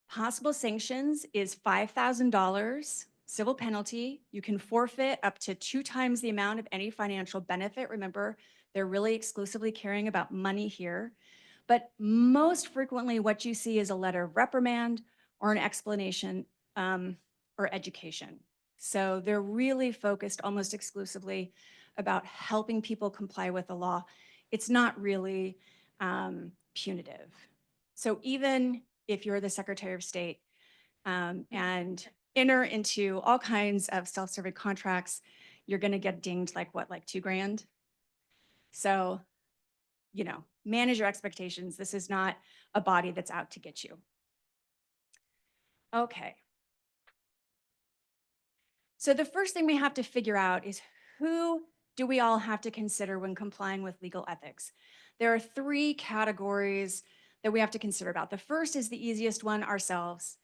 possible sanctions is $5,000 civil penalty. You can forfeit up to 2 times the amount of any financial benefit. Remember, they're really exclusively caring about money here. But most frequently, what you see is a letter of reprimand or an explanation or education. So they're really focused almost exclusively about helping people comply with the law. It's not really punitive. So even if you're the Secretary of State and enter into all kinds of self-serving contracts, you're going to get dinged like what, like $2,000? So, you know, manage your expectations. This is not a body that's out to get you. Okay. So the first thing we have to figure out is who do we all have to consider when complying with legal ethics? There are 3 categories that we have to consider about. The first is the easiest one, ourselves.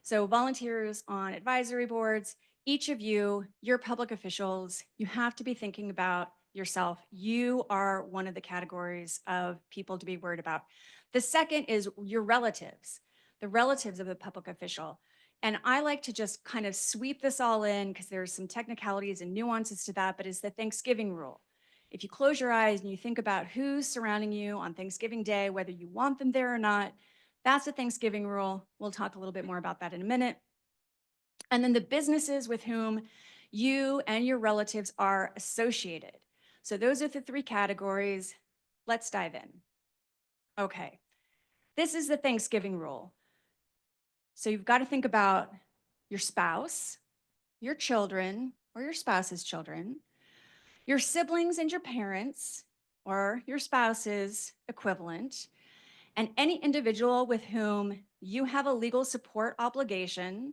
So volunteers on advisory boards, each of you, you're public officials, you have to be thinking about yourself. You are one of the categories of people to be worried about. The second is your relatives, the relatives of the public official. And I like to just kind of sweep this all in because there's some technicalities and nuances to that, but it's the Thanksgiving rule. If you close your eyes and you think about who's surrounding you on Thanksgiving Day, whether you want them there or not, that's the Thanksgiving rule. We'll talk a little bit more about that in a minute. And then the businesses with whom you and your relatives are associated. So those are the 3 categories. Let's dive in. Okay, this is the Thanksgiving rule. So you've got to think about your spouse, your children, or your spouse's children, your siblings and your parents, or your spouse's equivalent, and any individual with whom you have a legal support obligation,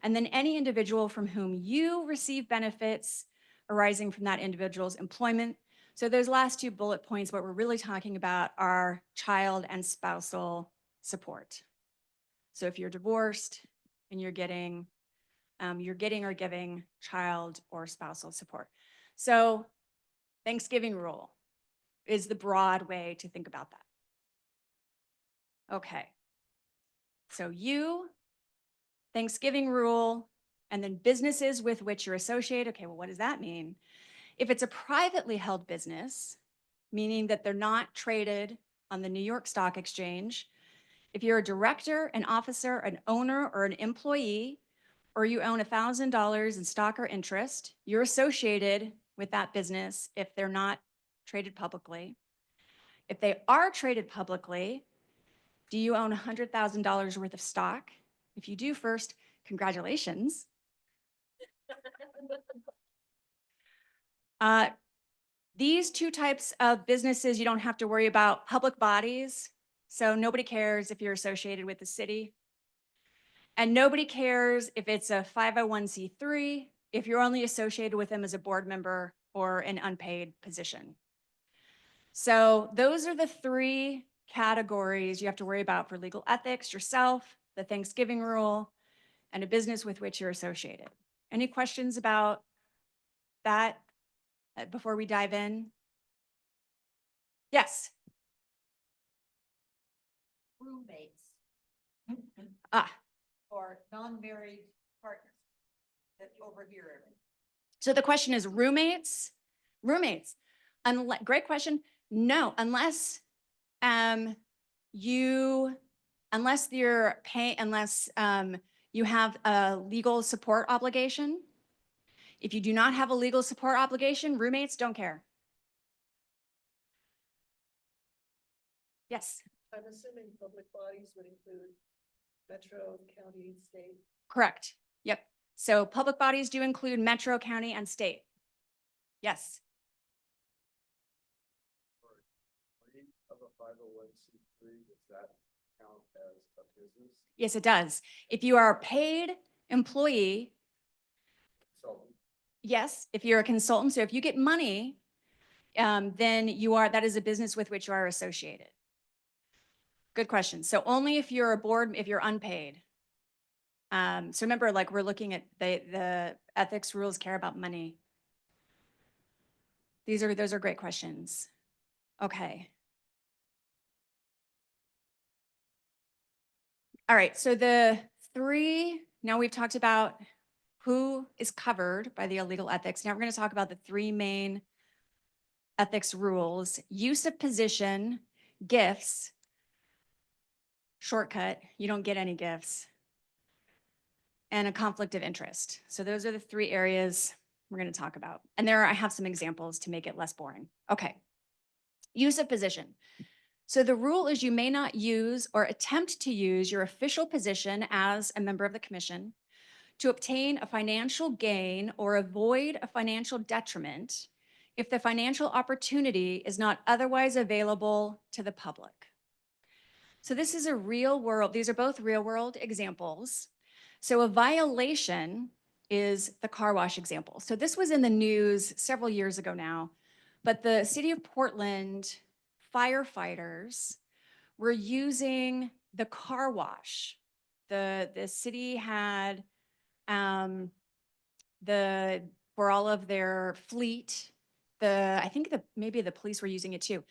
and then any individual from whom you receive benefits arising from that individual's employment. So those last 2 bullet points, what we're really talking about are child and spousal support. So if you're divorced and you're getting or giving child or spousal support. So Thanksgiving rule is the broad way to think about that. Okay. So you, Thanksgiving rule, and then businesses with which you're associated. Okay, well, what does that mean? If it's a privately held business, meaning that they're not traded on the New York Stock Exchange. If you're a director, an officer, an owner, or an employee, or you own $1,000 in stock or interest, you're associated with that business if they're not traded publicly. If they are traded publicly, do you own $100,000 worth of stock? If you do, first, congratulations. These two types of businesses, you don't have to worry about. Public bodies, so nobody cares if you're associated with the city. And nobody cares if it's a 501c3, if you're only associated with them as a board member or an unpaid position. So those are the three categories you have to worry about for legal ethics: yourself, the Thanksgiving rule, and a business with which you're associated. Any questions about that before we dive in? Yes. Roommates. Ah, Or non-married partners that overhear everything. so the question is roommates? Roommates. Great question. No, unless you have a legal support obligation. If you do not have a legal support obligation, roommates don't care. Yes, I'm assuming public bodies would include metro, county, state. correct. Yep. So public bodies do include metro, county, and state. Yes. Of a 501c3, does that count as a business? Yes, it does. If you are a paid employee, Consultant. yes, if you're a consultant, so if you get money, then that is a business with which you are associated. Good question. So only if you're a board, if you're unpaid. So remember, like, we're looking at the ethics rules care about money. Those are great questions. Okay. All right, so now we've talked about who is covered by the illegal ethics. Now we're going to talk about the three main ethics rules: use of position, gifts, shortcut, you don't get any gifts, and a conflict of interest. So those are the three areas we're going to talk about. And I have some examples to make it less boring. Okay, use of position. So the rule is you may not use or attempt to use your official position as a member of the commission to obtain a financial gain or avoid a financial detriment if the financial opportunity is not otherwise available to the public. So this is these are both real world examples. So a violation is the car wash example. So this was in the news several years ago now, but the city of Portland firefighters were using the car wash. The city had for all of their fleet, I think maybe the police were using it too,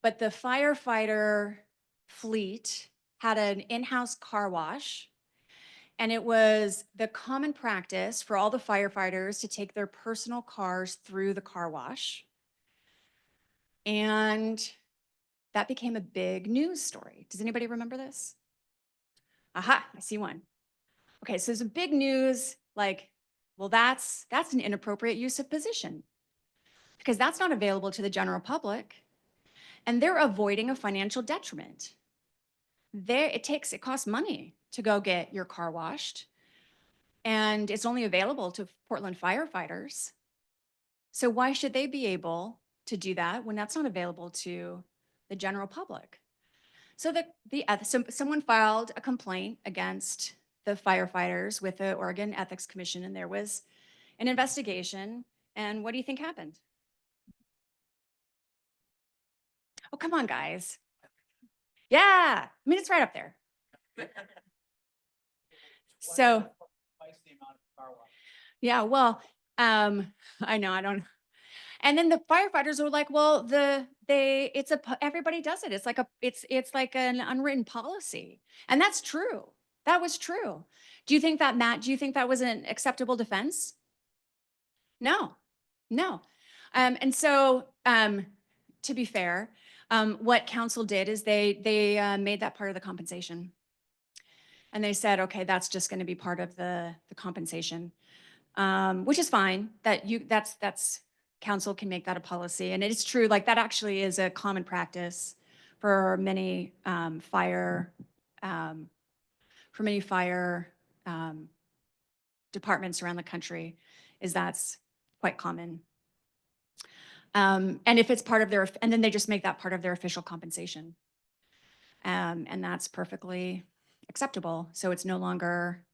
but the firefighter fleet had an in-house car wash, and it was the common practice for all the firefighters to take their personal cars through the car wash. And that became a big news story. Does anybody remember this? Aha, I see one. Okay, so there's a big news, like, well, that's an inappropriate use of position because that's not available to the general public, and they're avoiding a financial detriment. It costs money to go get your car washed, and it's only available to Portland firefighters. So why should they be able to do that when that's not available to the general public? So someone filed a complaint against the firefighters with the Oregon Ethics Commission, and there was an investigation. And what do you think happened? Oh, come on, guys. Yeah, I mean, it's right up there. So, yeah, well, I know, I don't. And then the firefighters were like, well, everybody does it. It's like an unwritten policy. And that's true. That was true. Do you think that was an acceptable defense? No, no. And so to be fair, what council did is they made that part of the compensation. And they said, okay, that's just going to be part of the compensation, which is fine. That's council can make that a policy. And it's true, like that actually is a common practice for many fire departments around the country, is that's quite common. And if it's part of their, and then they just make that part of their official compensation. And that's perfectly acceptable. So it's no longer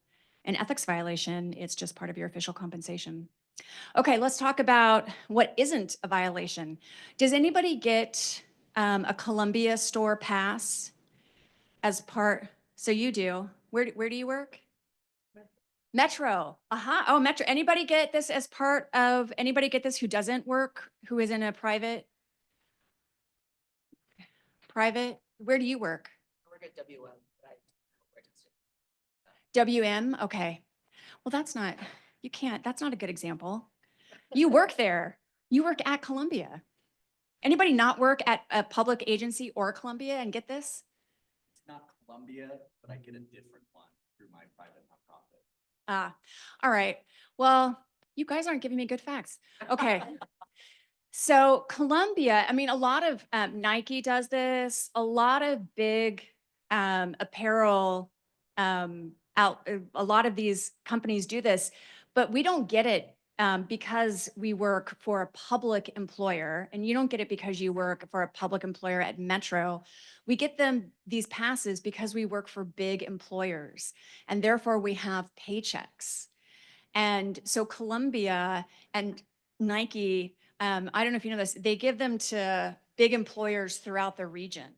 an ethics violation. It's just part of your official compensation. Okay, let's talk about what isn't a violation. Does anybody get a Columbia store pass as part? So you do. Where do you work? Metro. Oh, Metro. Anybody get this as part of, anybody get this who doesn't work, who is in a private? Where do you work? I work at WM. WM? Okay. Well, that's not a good example. You work there. You work at Columbia. Anybody not work at a public agency or Columbia and get this? It's not Columbia, but I get a different one through my private nonprofit. All right. Well, you guys aren't giving me good facts. Okay. So Columbia, I mean, a lot of Nike does this, a lot of big apparel, a lot of these companies do this, but we don't get it because we work for a public employer, and you don't get it because you work for a public employer at Metro. We get these passes because we work for big employers, and therefore we have paychecks. And so Columbia and Nike, I don't know if you know this, they give them to big employers throughout the region.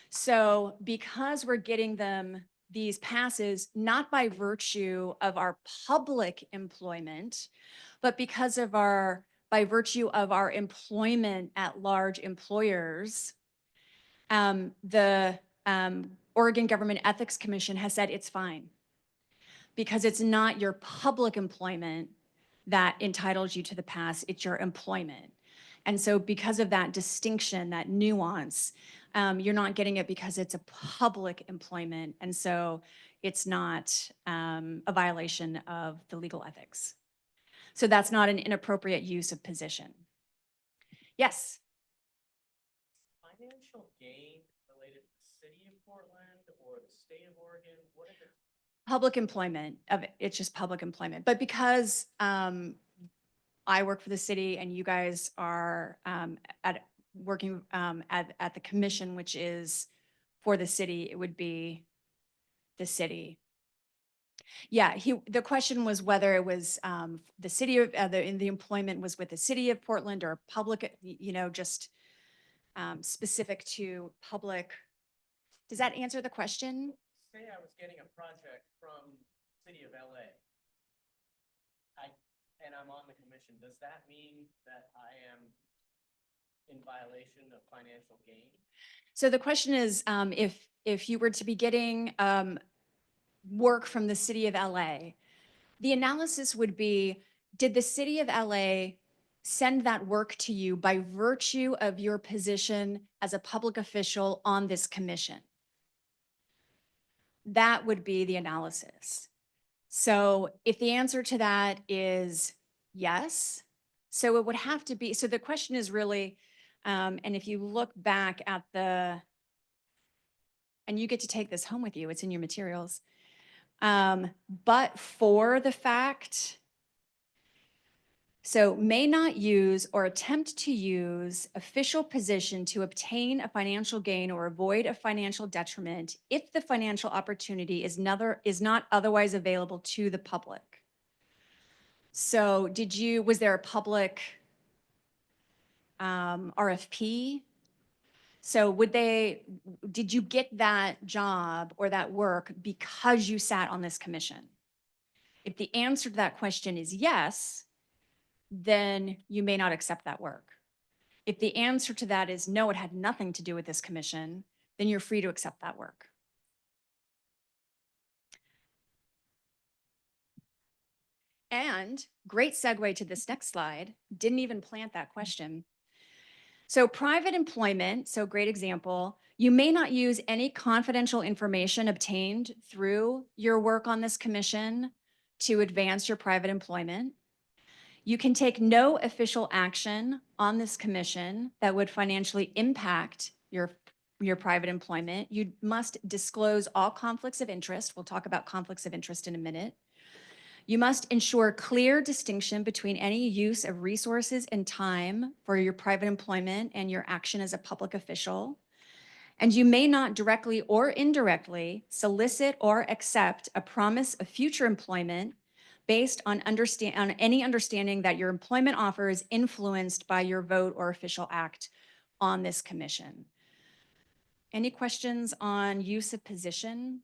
So because we're getting them these passes, not by virtue of our public employment, but because of by virtue of our employment at large employers, the Oregon Government Ethics Commission has said it's fine, because it's not your public employment that entitles you to the pass, it's your employment. And so because of that distinction, that nuance, you're not getting it because it's a public employment. And so it's not a violation of the legal ethics. So that's not an inappropriate use of position. Yes? Financial gain related to the city of Portland or the state of Oregon? What is it? Public employment, it's just public employment. But because I work for the city and you guys are working at the commission, which is for the city, it would be the city. Yeah, the question was whether it was the city of, the employment was with the city of Portland or public, just specific to public. Does that answer the question? Say I was getting a project from city of LA. And I'm on the commission. Does that mean that I am in violation of financial gain? So the question is, if you were to be getting work from the city of LA, the analysis would be, did the city of LA send that work to you by virtue of your position as a public official on this commission? That would be the analysis. So if the answer to that is yes, so it would have to be, so the question is really, and if you look back at and you get to take this home with you, it's in your materials, but for the fact, so may not use or attempt to use official position to obtain a financial gain or avoid a financial detriment if the financial opportunity is not otherwise available to the public. So was there a public RFP? So did you get that job or that work because you sat on this commission? If the answer to that question is yes, then you may not accept that work. If the answer to that is no, it had nothing to do with this commission, then you're free to accept that work. And great segue to this next slide, didn't even plant that question. So private employment, so great example, you may not use any confidential information obtained through your work on this commission to advance your private employment. You can take no official action on this commission that would financially impact your private employment. You must disclose all conflicts of interest. We'll talk about conflicts of interest in a minute. You must ensure clear distinction between any use of resources and time for your private employment and your action as a public official. And you may not directly or indirectly solicit or accept a promise of future employment based on any understanding that your employment offer is influenced by your vote or official act on this commission. Any questions on use of position?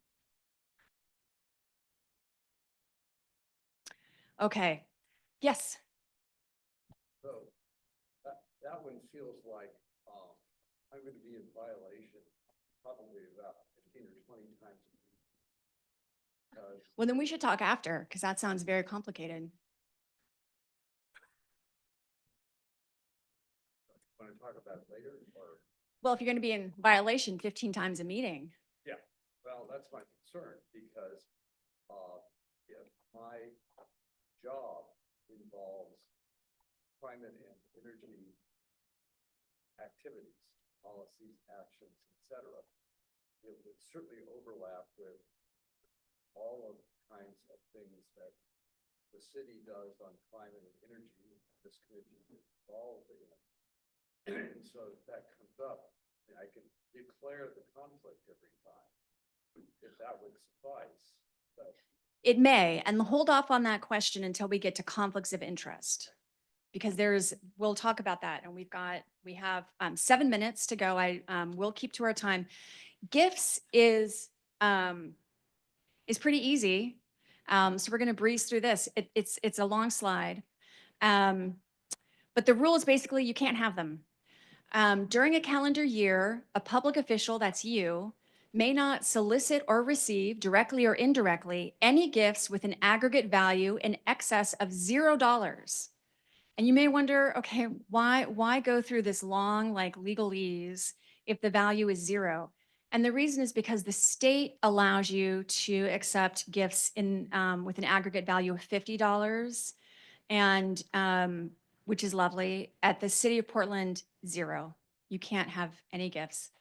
Okay, yes. So that one feels like I'm going to be in violation probably about 15 or 20 times. Well, then we should talk after, because that sounds very complicated. Want to talk about it later or? Well, if you're going to be in violation 15 times a meeting. Yeah, well, that's my concern because if my job involves climate and energy activities, policies, actions, etc., it would certainly overlap with all of the kinds of things that the city does on climate and energy. This commission is involved in. And so if that comes up, I can declare the conflict every time, if that would suffice. But It may, and hold off on that question until we get to conflicts of interest. Because we'll talk about that, and we have 7 minutes to go. We'll keep to our time. Gifts is pretty easy. So we're going to breeze through this. It's a long slide. But the rule is basically you can't have them. During a calendar year, a public official, that's you, may not solicit or receive directly or indirectly any gifts with an aggregate value in excess of $0. And you may wonder, okay, why go through this long legalese if the value is 0? And the reason is because the state allows you to accept gifts with an aggregate value of $50, and which is lovely. At the city of Portland, 0. You can't have any gifts.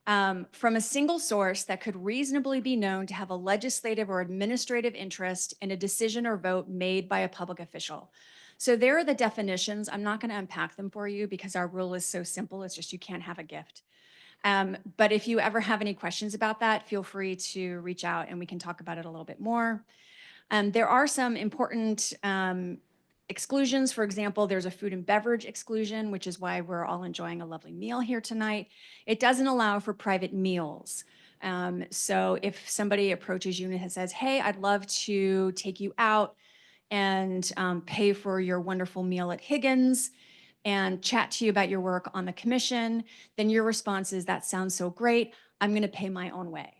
From a single source that could reasonably be known to have a legislative or administrative interest in a decision or vote made by a public official. So there are the definitions. I'm not going to unpack them for you because our rule is so simple. It's just you can't have a gift. But if you ever have any questions about that, feel free to reach out and we can talk about it a little bit more. There are some important exclusions. For example, there's a food and beverage exclusion, which is why we're all enjoying a lovely meal here tonight. It doesn't allow for private meals. So if somebody approaches you and says, hey, I'd love to take you out and pay for your wonderful meal at Higgins and chat to you about your work on the commission, then your response is, that sounds so great. I'm going to pay my own way.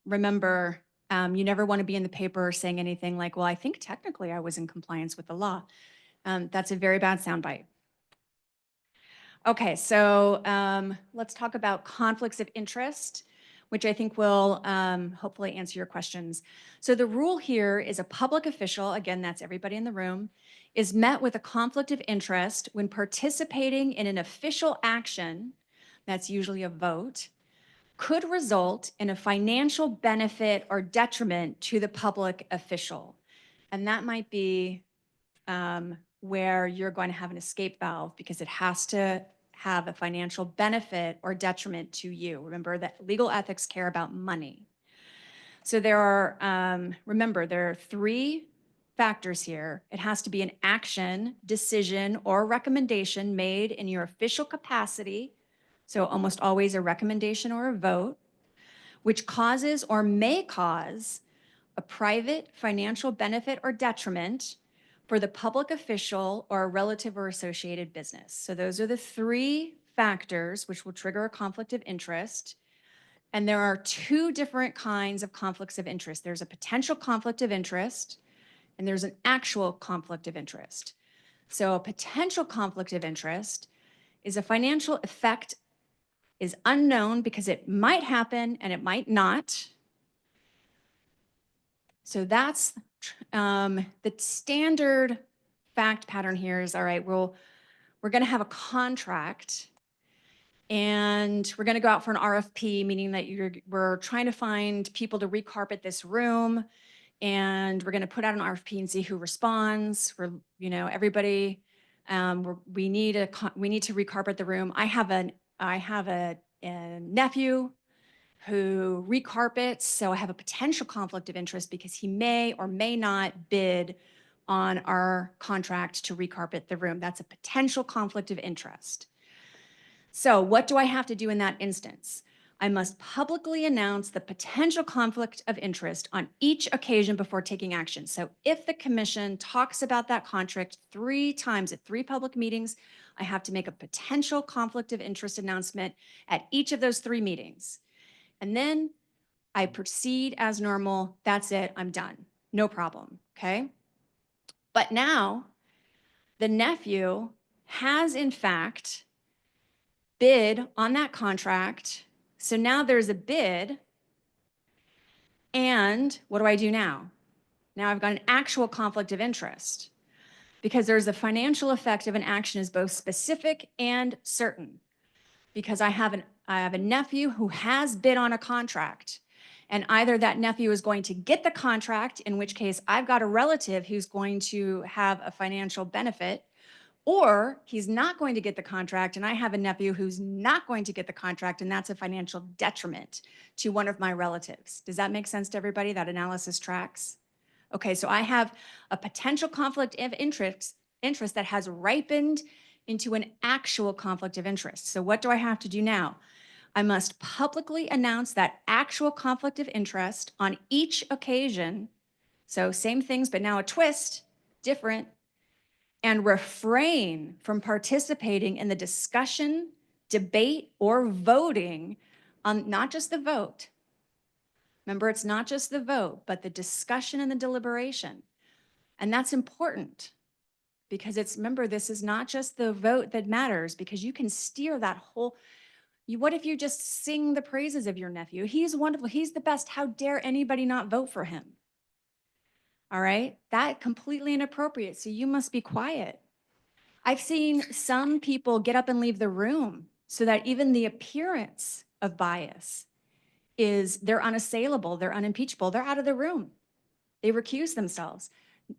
Remember, you never want to be in the paper saying anything like, well, I think technically I was in compliance with the law. That's a very bad soundbite. Okay, so let's talk about conflicts of interest, which I think will hopefully answer your questions. So the rule here is a public official, again, that's everybody in the room, is met with a conflict of interest when participating in an official action, that's usually a vote, could result in a financial benefit or detriment to the public official. And that might be where you're going to have an escape valve because it has to have a financial benefit or detriment to you. Remember that legal ethics care about money. So there are, remember, there are 3 factors here. It has to be an action, decision, or recommendation made in your official capacity. So almost always a recommendation or a vote, which causes or may cause a private financial benefit or detriment for the public official or a relative or associated business. So those are the 3 factors which will trigger a conflict of interest. And there are 2 different kinds of conflicts of interest. There's a potential conflict of interest, and there's an actual conflict of interest. So a potential conflict of interest is a financial effect is unknown because it might happen and it might not. So that's the standard fact pattern here is, all right, we're going to have a contract and we're going to go out for an RFP, meaning that we're trying to find people to recarpet this room, and we're going to put out an RFP and see who responds. Everybody, we need to recarpet the room. I have a nephew who recarpets, so I have a potential conflict of interest because he may or may not bid on our contract to recarpet the room. That's a potential conflict of interest. So what do I have to do in that instance? I must publicly announce the potential conflict of interest on each occasion before taking action. So if the commission talks about that contract 3 times at 3 public meetings, I have to make a potential conflict of interest announcement at each of those 3 meetings. And then I proceed as normal. That's it. I'm done. No problem. Okay. But now the nephew has in fact bid on that contract. So now there's a bid. And what do I do now? Now I've got an actual conflict of interest because there's a financial effect of an action is both specific and certain. Because I have a nephew who has bid on a contract, and either that nephew is going to get the contract, in which case I've got a relative who's going to have a financial benefit, or he's not going to get the contract and I have a nephew who's not going to get the contract, and that's a financial detriment to one of my relatives. Does that make sense to everybody? That analysis tracks? Okay, so I have a potential conflict of interest that has ripened into an actual conflict of interest. So what do I have to do now? I must publicly announce that actual conflict of interest on each occasion. So same things, but now a twist, different, and refrain from participating in the discussion, debate, or voting on not just the vote. Remember, it's not just the vote, but the discussion and the deliberation. And that's important. Because remember, this is not just the vote that matters, because you can steer that whole, what if you just sing the praises of your nephew? He's wonderful, he's the best, how dare anybody not vote for him? All right, that completely inappropriate, so you must be quiet. I've seen some people get up and leave the room so that even the appearance of bias is they're unassailable, they're unimpeachable, they're out of the room. They recuse themselves.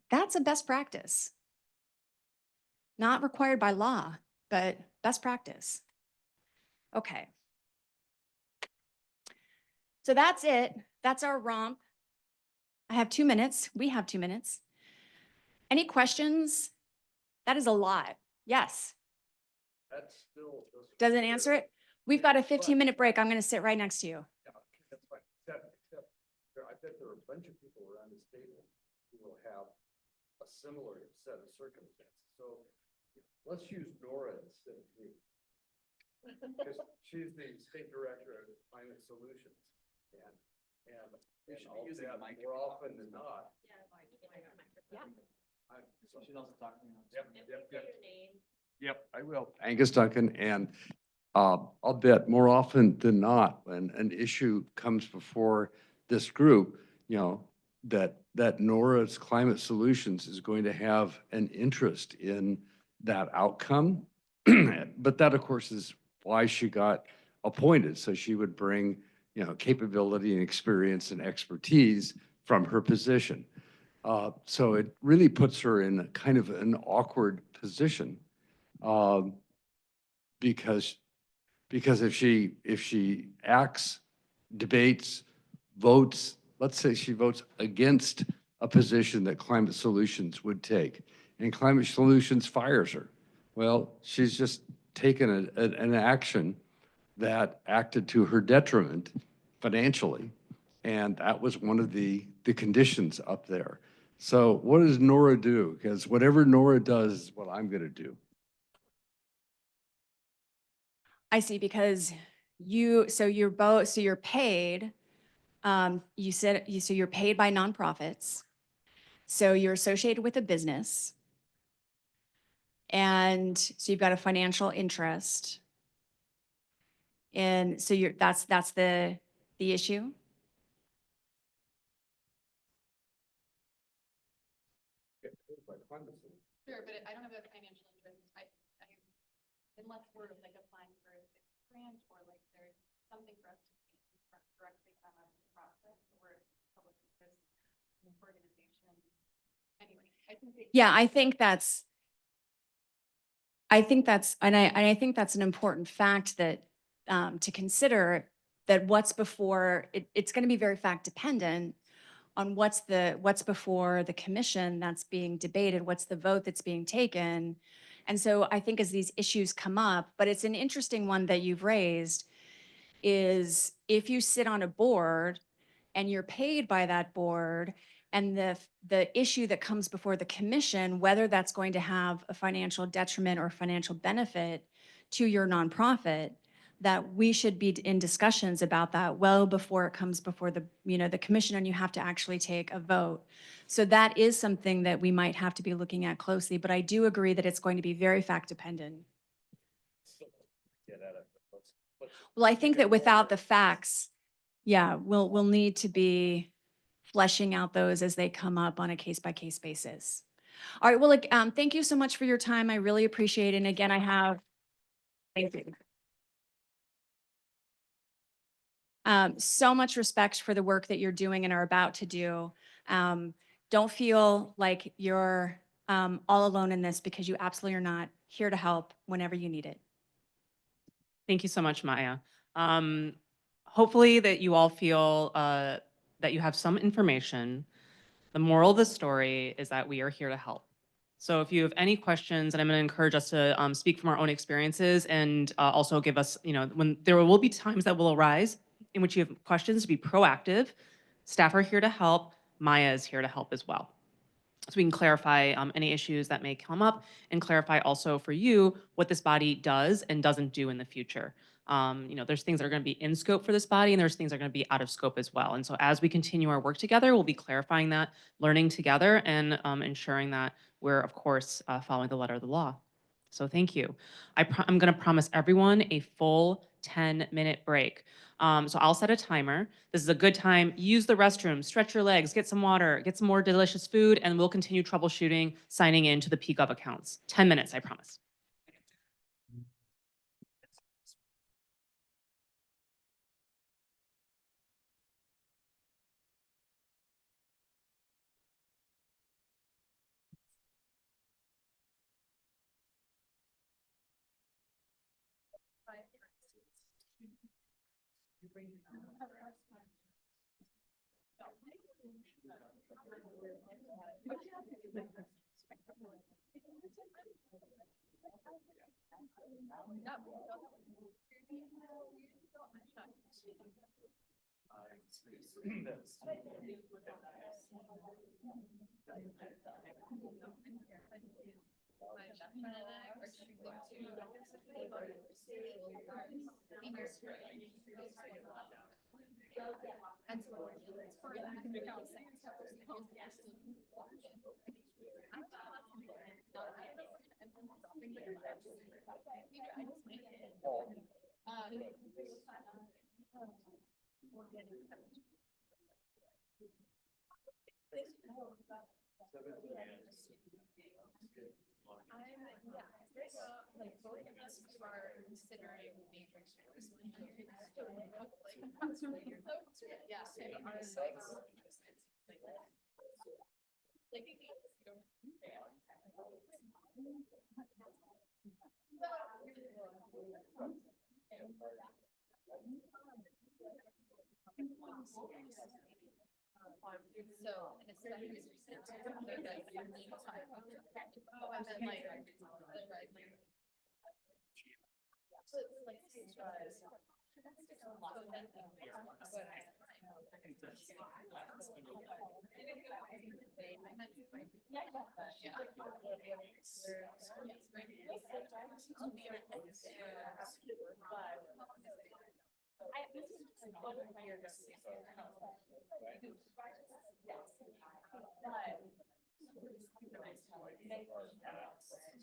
That's a best practice. Not required by law, but best practice. Okay. So that's it. That's our romp. I have 2 minutes. We have 2 minutes. Any questions? That is a lot. Yes. That still Doesn't answer it? We've got a 15-minute break. I'm going to sit right next to you. Yeah, that's fine. Except I bet there are a bunch of people around this table who will have a similar set of circumstances. So let's use Nora instead of me. Because she's the state director of Climate Solutions. And I'll bet more often than not. You should also talk to me. Yep, I will. Angus Duncan, and I'll bet more often than not, when an issue comes before this group, that Nora's Climate Solutions is going to have an interest in that outcome. But that, of course, is why she got appointed. So she would bring, capability and experience and expertise from her position. So it really puts her in a kind of an awkward position because if she acts, debates, votes, let's say she votes against a position that Climate Solutions would take, and Climate Solutions fires her. Well, she's just taken an action that acted to her detriment financially, and that was one of the conditions up there. So what does Nora do? Because whatever Nora does is what I'm going to do. I see, because you're paid, so you're paid by nonprofits. So you're associated with a business. And so you've got a financial interest. And so that's the issue. Sure, but I don't have a financial interest. Unless we're like applying for a grant or like there's something for us to see directly from the process or public interest organization. Anyway, I think. Yeah, I think that's, and I think that's an important fact that, to consider, that what's before, it's going to be very fact dependent on what's before the commission that's being debated, what's the vote that's being taken. And so I think as these issues come up, but it's an interesting one that you've raised, is if you sit on a board and you're paid by that board, and the issue that comes before the commission, whether that's going to have a financial detriment or financial benefit to your nonprofit, that we should be in discussions about that well before it comes before the, the commission, and you have to actually take a vote. So that is something that we might have to be looking at closely, but I do agree that it's going to be very fact dependent. Well, I think that without the facts, yeah, we'll need to be fleshing out those as they come up on a case-by-case basis. All right, well, look, thank you so much for your time. I really appreciate it. And again, thank you. So much respect for the work that you're doing and are about to do. Don't feel like you're all alone in this, because you absolutely are not. Here to help whenever you need it. Thank you so much, Maya. Hopefully that you all feel that you have some information. The moral of the story is that we are here to help. So if you have any questions, and I'm going to encourage us to speak from our own experiences, and also give us, when there will be times that will arise in which you have questions, to be proactive. Staff are here to help. Maya is here to help as well. So we can clarify any issues that may come up, and clarify also for you what this body does and doesn't do in the future. There's things that are going to be in scope for this body, and there's things that are going to be out of scope as well. And so as we continue our work together, we'll be clarifying that, learning together, and ensuring that we're, of course, following the letter of the law. So thank you. I'm going to promise everyone a full 10-minute break. So I'll set a timer. This is a good time. Use the restroom, stretch your legs, get some water, get some more delicious food, and we'll continue troubleshooting, signing in to the PGov accounts. 10 minutes, I promise.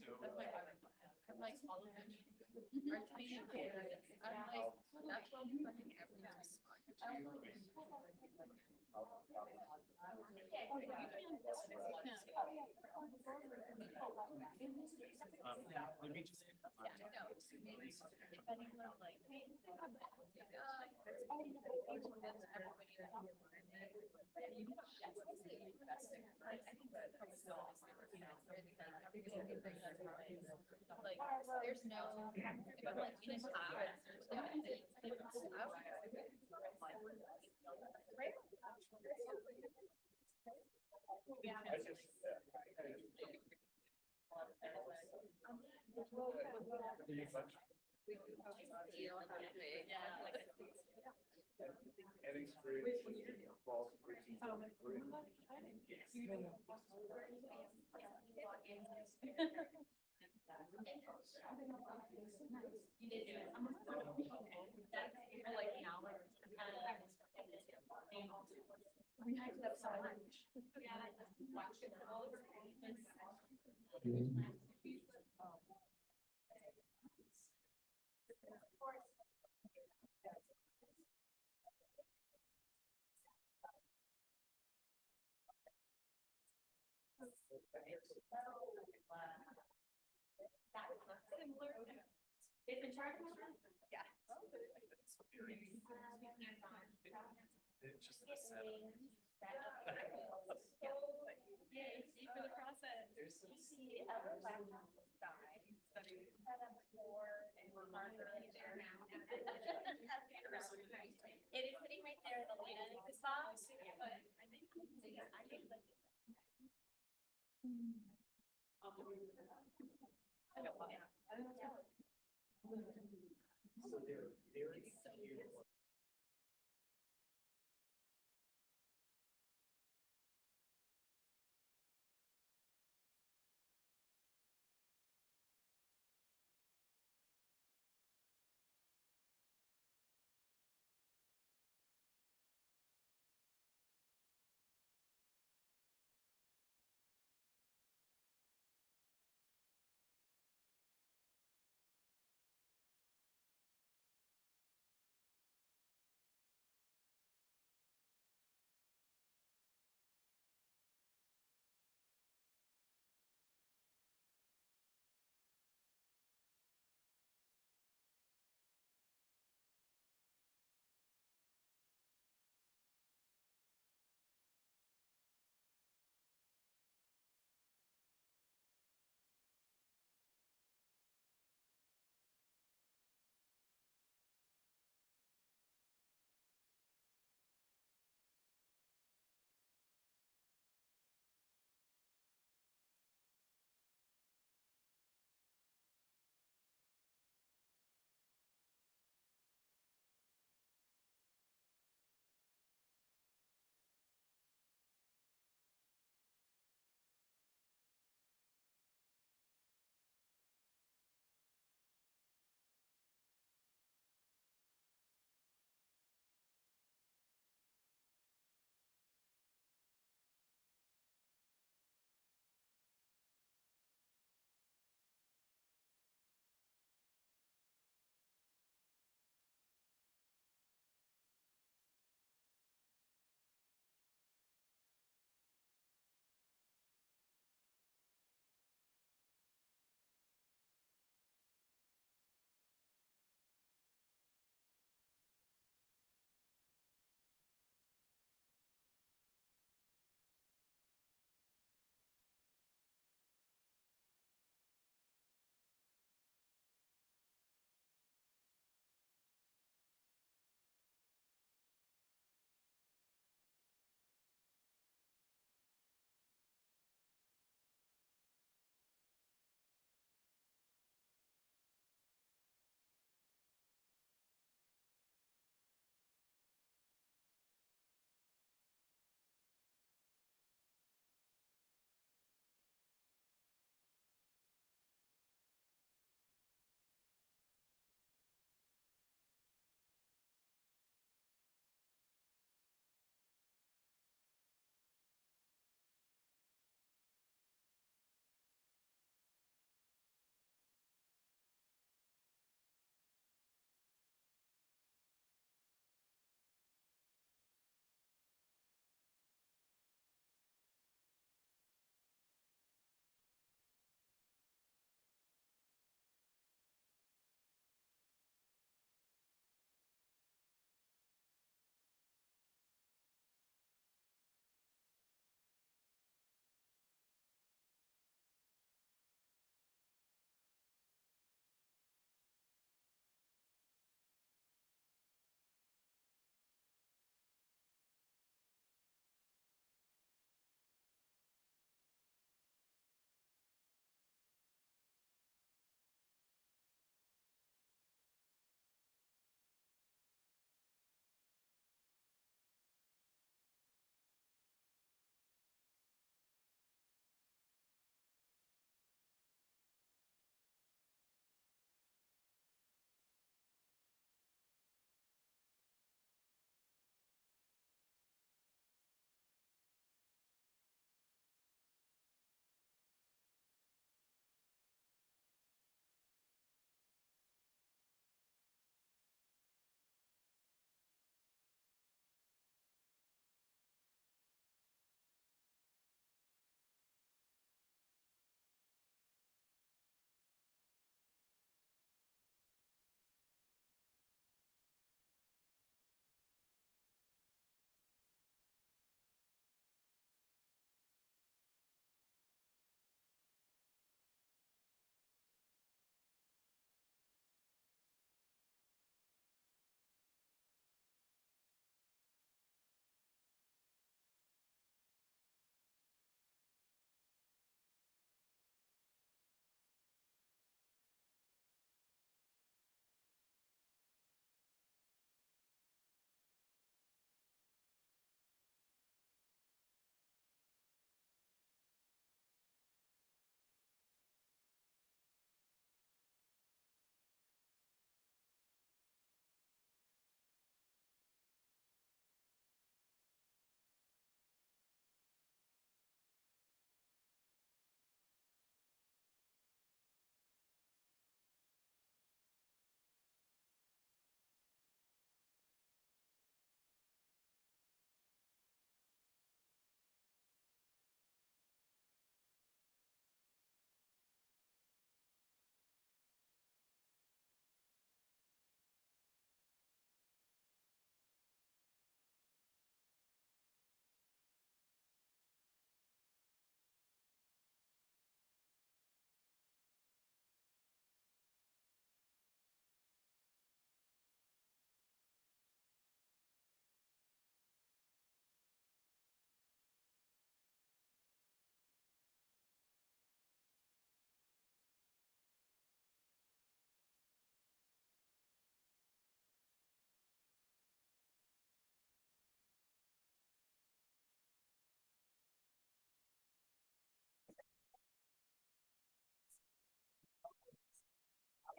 I'm like, all of them are tiny kids. I'm like, that's what I'm fucking Let me just. Like, there's no, if I'm like in a class, there's We have to have so much. It's in charge of that? Yeah. It's just a setup. Yeah, see for the process. There's some. It is sitting right there, the landing spot, but I think. I don't know. So they're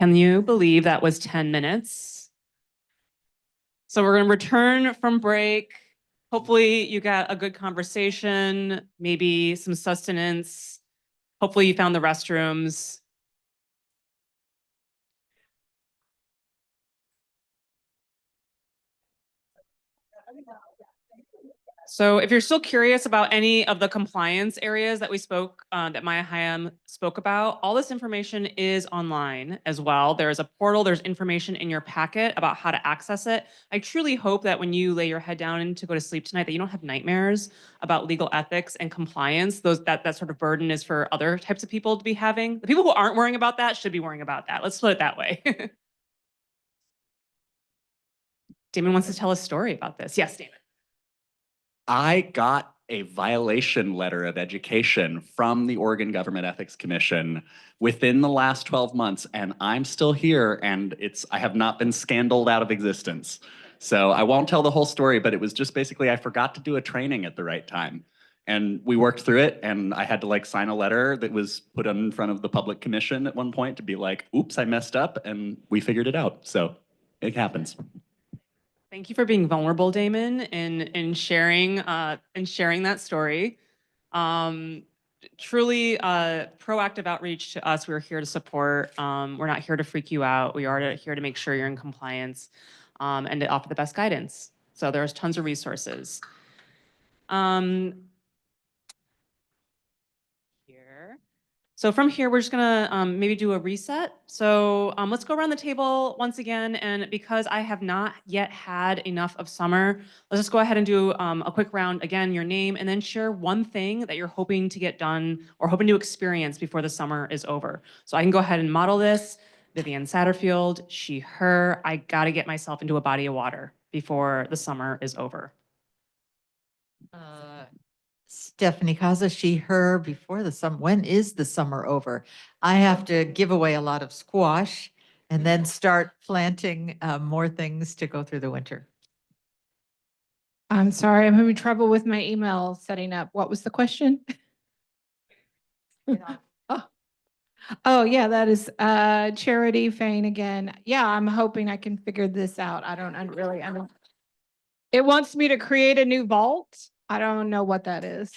Can you believe that was 10 minutes? So we're going to return from break. Hopefully you got a good conversation, maybe some sustenance. Hopefully you found the restrooms. So if you're still curious about any of the compliance areas that we spoke, that Maya Hayam spoke about, all this information is online as well. There is a portal, there's information in your packet about how to access it. I truly hope that when you lay your head down to go to sleep tonight, that you don't have nightmares about legal ethics and compliance. That sort of burden is for other types of people to be having. The people who aren't worrying about that should be worrying about that. Let's put it that way. Damon wants to tell a story about this. Yes, Damon. I got a violation letter of education from the Oregon Government Ethics Commission within the last 12 months, and I'm still here, and I have not been scandaled out of existence. So I won't tell the whole story, but it was just basically I forgot to do a training at the right time. And we worked through it, and I had to like sign a letter that was put in front of the public commission at one point to be like, oops, I messed up, and we figured it out. So it happens. Thank you for being vulnerable, Damon, in sharing that story. Truly proactive outreach to us. We're here to support. We're not here to freak you out. We are here to make sure you're in compliance and to offer the best guidance. So there's tons of resources. So from here, we're just gonna maybe do a reset. So let's go around the table once again. And because I have not yet had enough of summer, let's just go ahead and do a quick round. Again, your name, and then share one thing that you're hoping to get done or hoping to experience before the summer is over. So I can go ahead and model this. Vivian Satterfield, she, her. I gotta get myself into a body of water before the summer is over. Stephanie Kaza, she, her, before the summer. When is the summer over? I have to give away a lot of squash and then start planting more things to go through the winter. I'm sorry, I'm having trouble with my email setting up. What was the question? Oh, yeah, that is Charity Fain again. Yeah, I'm hoping I can figure this out. I don't really. It wants me to create a new vault. I don't know what that is.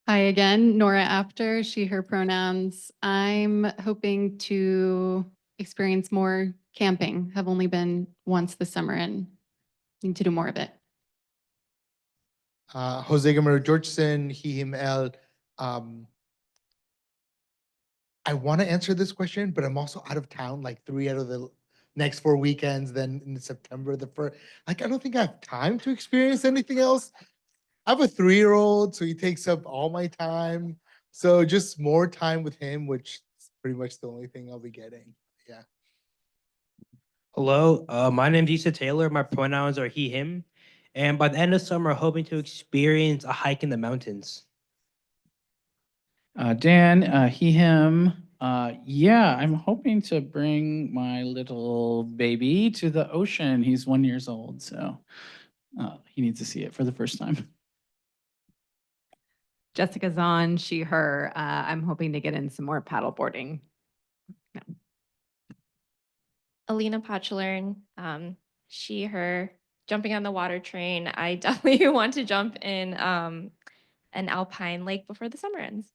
Hi again, Nora After, she, her pronouns. I'm hoping to experience more camping. Have only been once this summer and need to do more of it. Jose Gamero Georgeson, he, him, el. I want to answer this question, but I'm also out of town like 3 out of the next 4 weekends. Then in September, the first, like, I don't think I have time to experience anything else. I have a 3-year-old, so he takes up all my time. So just more time with him, which is pretty much the only thing I'll be getting. Yeah. Hello, my name is Issa Taylor. My pronouns are he, him. And by the end of summer, hoping to experience a hike in the mountains. Dan, he, him. Yeah, I'm hoping to bring my little baby to the ocean. He's 1 year old, so he needs to see it for the first time. Jessica Zahn, she, her. I'm hoping to get in some more paddle boarding. Alina Potchler, she, her. Jumping on the water train. I definitely want to jump in an alpine lake before the summer ends.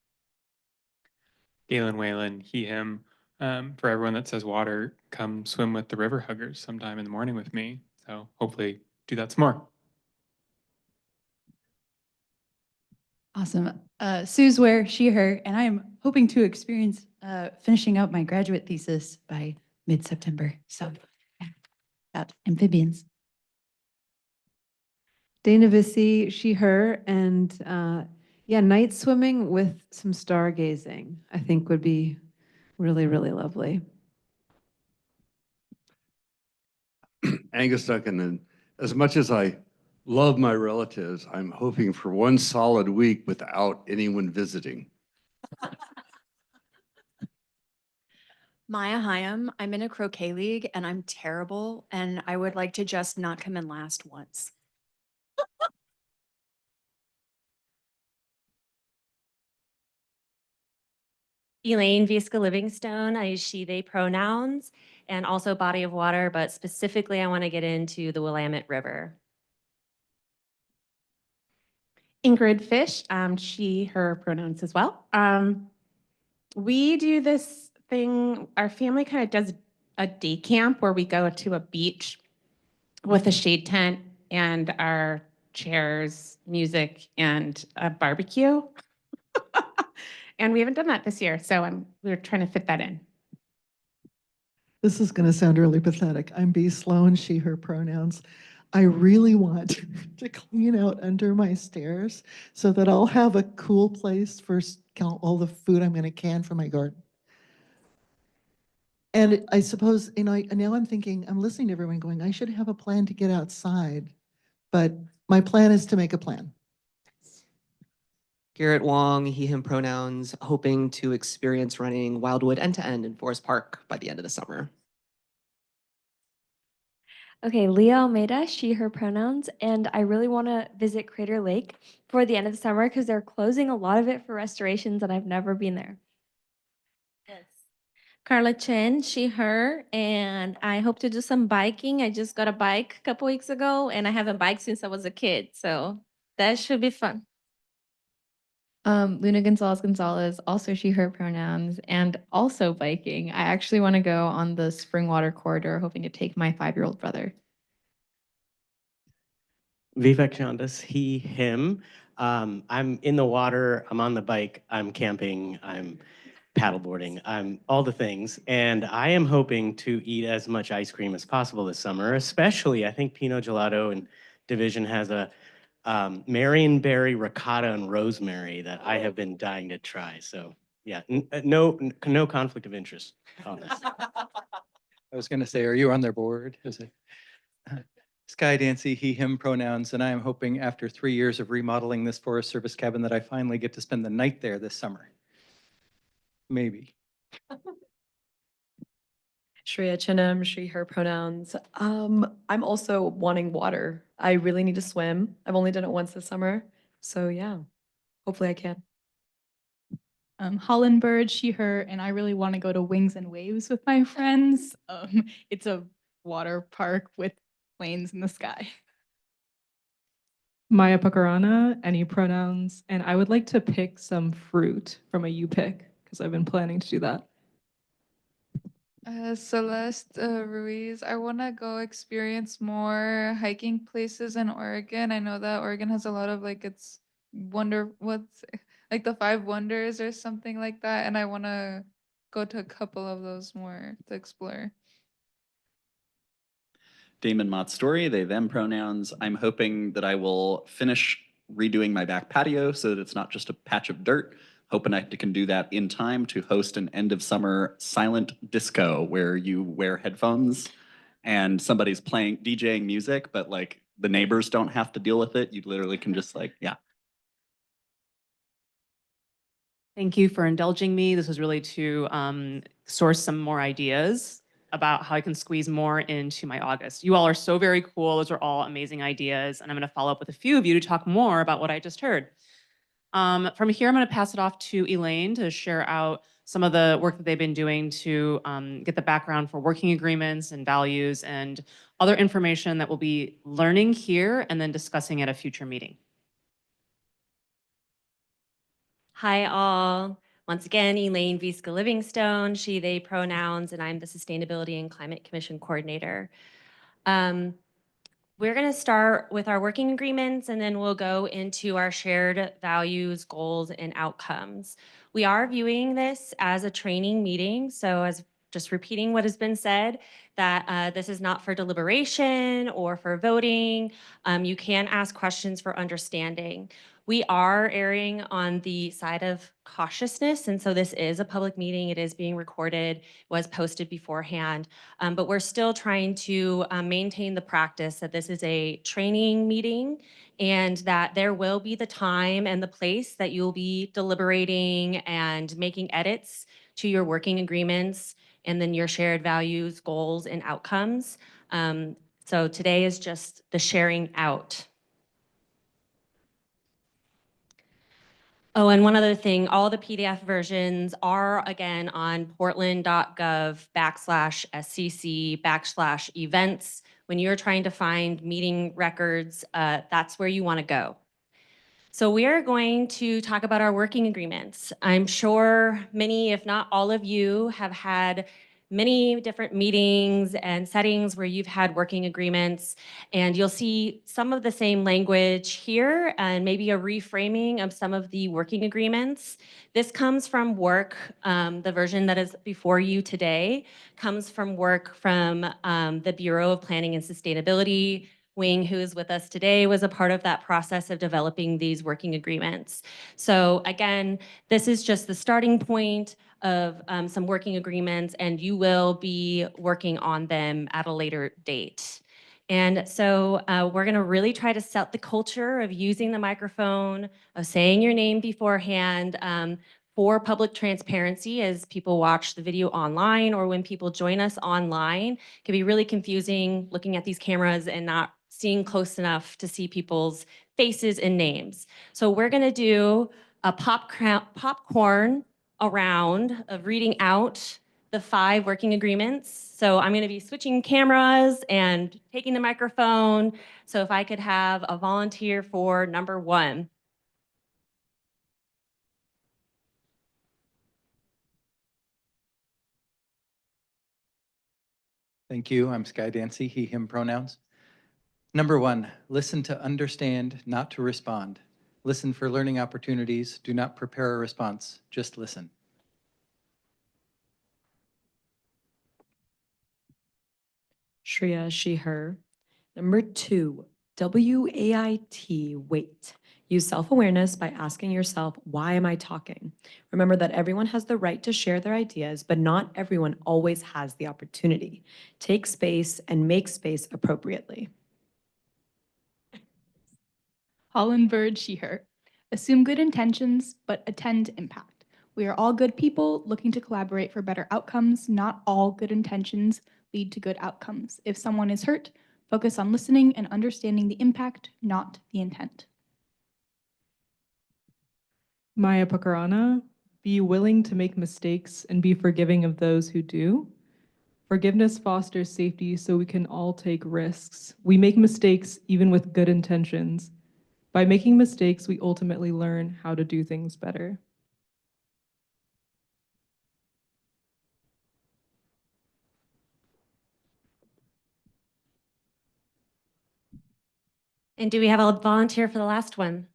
Galen Whalen, he, him. For everyone that says water, come swim with the river huggers sometime in the morning with me. So hopefully do that some more. Awesome. Sue's where, she, her, and I am hoping to experience finishing out my graduate thesis by mid-September. So yeah, about amphibians. Dana Vissi, she, her, and yeah, night swimming with some stargazing, I think would be really, really lovely. Angus Duncan, and as much as I love my relatives, I'm hoping for one solid week without anyone visiting. Maya Hayam, I'm in a croquet league and I'm terrible and I would like to just not come in last once. Elaine Visca Livingstone, I use she, they pronouns, and also body of water, but specifically I want to get into the Willamette River. Ingrid Fish, she, her pronouns as well. We do this thing, our family kind of does a day camp where we go to a beach with a shade tent and our chairs, music, and a barbecue. And we haven't done that this year, so we're trying to fit that in. This is going to sound really pathetic. I'm B. Sloan, she, her pronouns. I really want to clean out under my stairs so that I'll have a cool place for all the food I'm going to can from my garden. And I suppose, now I'm thinking, I'm listening to everyone going, I should have a plan to get outside, but my plan is to make a plan. Garrett Wong, he, him pronouns, hoping to experience running Wildwood end-to-end in Forest Park by the end of the summer. Okay, Leah Almeida, she, her pronouns, and I really want to visit Crater Lake for the end of the summer because they're closing a lot of it for restorations and I've never been there. Yes. Carla Chen, she, her, and I hope to do some biking. I just got a bike a couple weeks ago and I haven't biked since I was a kid, so that should be fun. Luna Gonzalez, also she, her pronouns, and also biking. I actually want to go on the Springwater Corridor, hoping to take my 5-year-old brother. Vivek Chandas, he, him. I'm in the water, I'm on the bike, I'm camping, I'm paddleboarding, I'm all the things. And I am hoping to eat as much ice cream as possible this summer, especially I think Pinot Gelato and Division has a Marionberry, ricotta, and rosemary that I have been dying to try. So yeah, no conflict of interest on this. I was going to say, are you on their board? Is it? Sky Dancy, he, him pronouns, and I am hoping after 3 years of remodeling this Forest Service cabin that I finally get to spend the night there this summer. Maybe. Shreya Chinam, she, her pronouns. I'm also wanting water. I really need to swim. I've only done it once this summer. So yeah, hopefully I can. Holland Bird, she, her, and I really want to go to Wings and Waves with my friends. It's a water park with planes in the sky. Maya Pakarana, any pronouns, and I would like to pick some fruit from a U pick because I've been planning to do that. Celeste Ruiz, I want to go experience more hiking places in Oregon. I know that Oregon has a lot of like its like the 5 wonders or something like that, and I want to go to a couple of those more to explore. Damon Mott's story, they, them pronouns. I'm hoping that I will finish redoing my back patio so that it's not just a patch of dirt. Hoping I can do that in time to host an end of summer silent disco where you wear headphones and somebody's playing, DJing music, but like the neighbors don't have to deal with it. You literally can just like, yeah. Thank you for indulging me. This was really to source some more ideas about how I can squeeze more into my August. You all are so very cool. Those are all amazing ideas. And I'm going to follow up with a few of you to talk more about what I just heard. From here, I'm going to pass it off to Elaine to share out some of the work that they've been doing to get the background for working agreements and values and other information that we'll be learning here and then discussing at a future meeting. Hi, all. Once again, Elaine Visca Livingstone, she, they pronouns, and I'm the Sustainability and Climate Commission Coordinator. We're going to start with our working agreements, and then we'll go into our shared values, goals, and outcomes. We are viewing this as a training meeting, so as just repeating what has been said, that this is not for deliberation or for voting. You can ask questions for understanding. We are erring on the side of cautiousness, and so this is a public meeting. It is being recorded, was posted beforehand, but we're still trying to maintain the practice that this is a training meeting and that there will be the time and the place that you'll be deliberating and making edits to your working agreements and then your shared values, goals, and outcomes. So today is just the sharing out. Oh, and one other thing, all the PDF versions are again on portland.gov/SCC/events. When you're trying to find meeting records, that's where you want to go. So we are going to talk about our working agreements. I'm sure many, if not all of you, have had many different meetings and settings where you've had working agreements, and you'll see some of the same language here and maybe a reframing of some of the working agreements. This comes from work, the version that is before you today comes from work from the Bureau of Planning and Sustainability. Wing, who is with us today, was a part of that process of developing these working agreements. So again, this is just the starting point of some working agreements, and you will be working on them at a later date. And so we're going to really try to set the culture of using the microphone, of saying your name beforehand, for public transparency as people watch the video online or when people join us online. It can be really confusing looking at these cameras and not seeing close enough to see people's faces and names. So we're going to do a popcorn around of reading out the 5 working agreements. So I'm going to be switching cameras and taking the microphone. So if I could have a volunteer for number 1. Thank you. I'm Sky Dancy, he, him pronouns. Number 1, listen to understand, not to respond. Listen for learning opportunities. Do not prepare a response. Just listen. Shreya, she, her. Number 2, WAIT, wait. Use self-awareness by asking yourself, why am I talking? Remember that everyone has the right to share their ideas, but not everyone always has the opportunity. Take space and make space appropriately. Holland Bird, she, her. Assume good intentions, but attend to impact. We are all good people looking to collaborate for better outcomes. Not all good intentions lead to good outcomes. If someone is hurt, focus on listening and understanding the impact, not the intent. Maya Pakarana, be willing to make mistakes and be forgiving of those who do. Forgiveness fosters safety so we can all take risks. We make mistakes even with good intentions. By making mistakes, we ultimately learn how to do things better. And do we have a volunteer for the last one?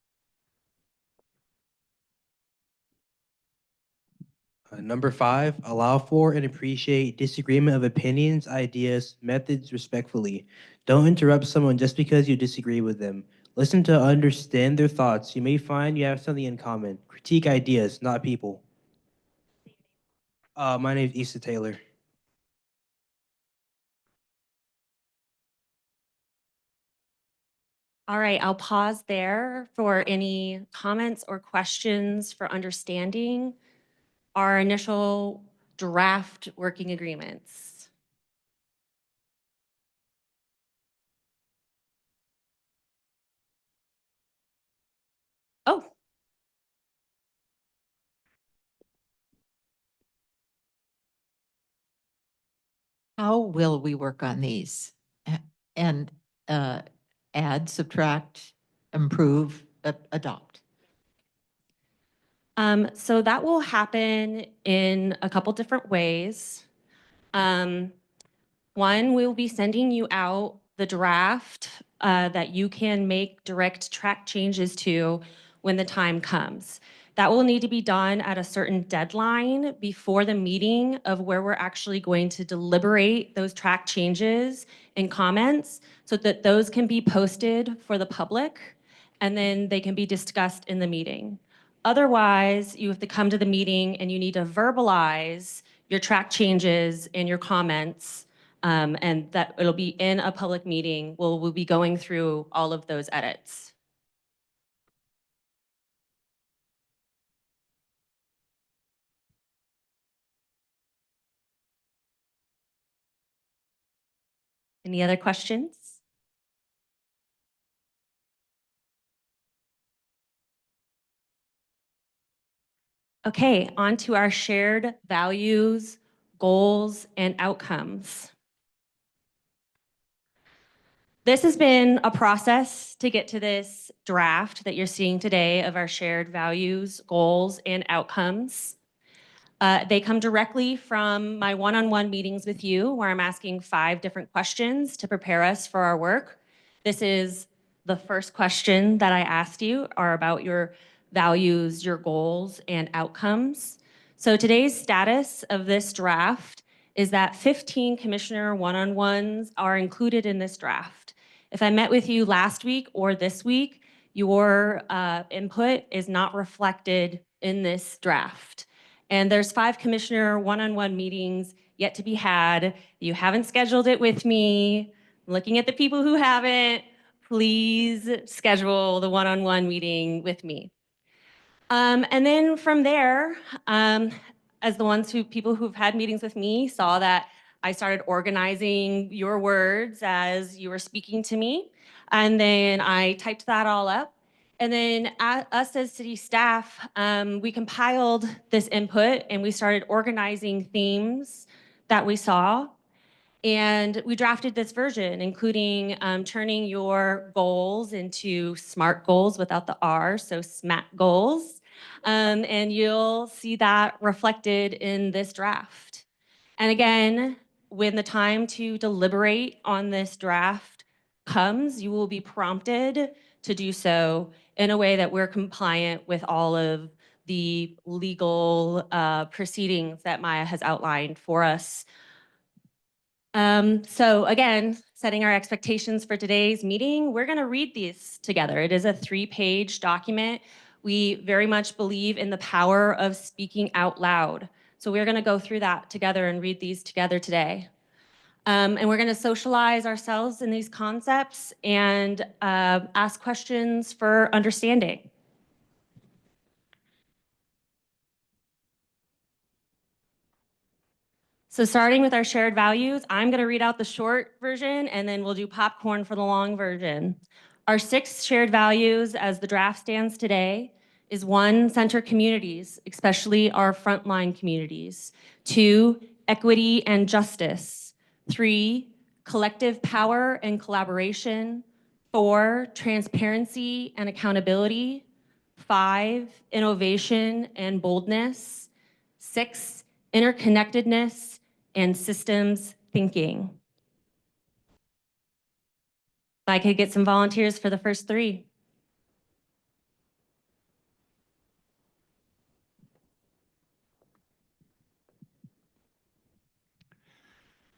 Number 5, allow for and appreciate disagreement of opinions, ideas, methods respectfully. Don't interrupt someone just because you disagree with them. Listen to understand their thoughts. You may find you have something in common. Critique ideas, not people. My name is Issa Taylor. All right, I'll pause there for any comments or questions for understanding our initial draft working agreements. Oh, How will we work on these? And add, subtract, improve, adopt? so that will happen in a couple different ways. One, we'll be sending you out the draft that you can make direct track changes to when the time comes. That will need to be done at a certain deadline before the meeting of where we're actually going to deliberate those track changes and comments so that those can be posted for the public and then they can be discussed in the meeting. Otherwise, you have to come to the meeting and you need to verbalize your track changes and your comments, and that it'll be in a public meeting. We'll be going through all of those edits. Any other questions? Okay, on to our shared values, goals, and outcomes. This has been a process to get to this draft that you're seeing today of our shared values, goals, and outcomes. They come directly from my one-on-one meetings with you, where I'm asking 5 different questions to prepare us for our work. This is the first question that I asked you are about your values, your goals, and outcomes. So today's status of this draft is that 15 commissioner one-on-ones are included in this draft. If I met with you last week or this week, your input is not reflected in this draft. And there's 5 commissioner one-on-one meetings yet to be had. You haven't scheduled it with me. I'm looking at the people who haven't. Please schedule the one-on-one meeting with me. And then from there, as the people who've had meetings with me saw that I started organizing your words as you were speaking to me. And then I typed that all up. And then us as city staff, we compiled this input and we started organizing themes that we saw. And we drafted this version, including turning your goals into SMART goals without the R, so SMAT goals. And you'll see that reflected in this draft. And again, when the time to deliberate on this draft comes, you will be prompted to do so in a way that we're compliant with all of the legal proceedings that Maya has outlined for us. So again, setting our expectations for today's meeting, we're going to read these together. It is a 3-page document. We very much believe in the power of speaking out loud. So we're going to go through that together and read these together today. And we're going to socialize ourselves in these concepts and ask questions for understanding. So starting with our shared values, I'm going to read out the short version and then we'll do popcorn for the long version. Our 6 shared values as the draft stands today is 1, center communities, especially our frontline communities. 2, equity and justice. 3, collective power and collaboration. 4, transparency and accountability. 5, innovation and boldness. 6, interconnectedness and systems thinking. If I could get some volunteers for the first 3.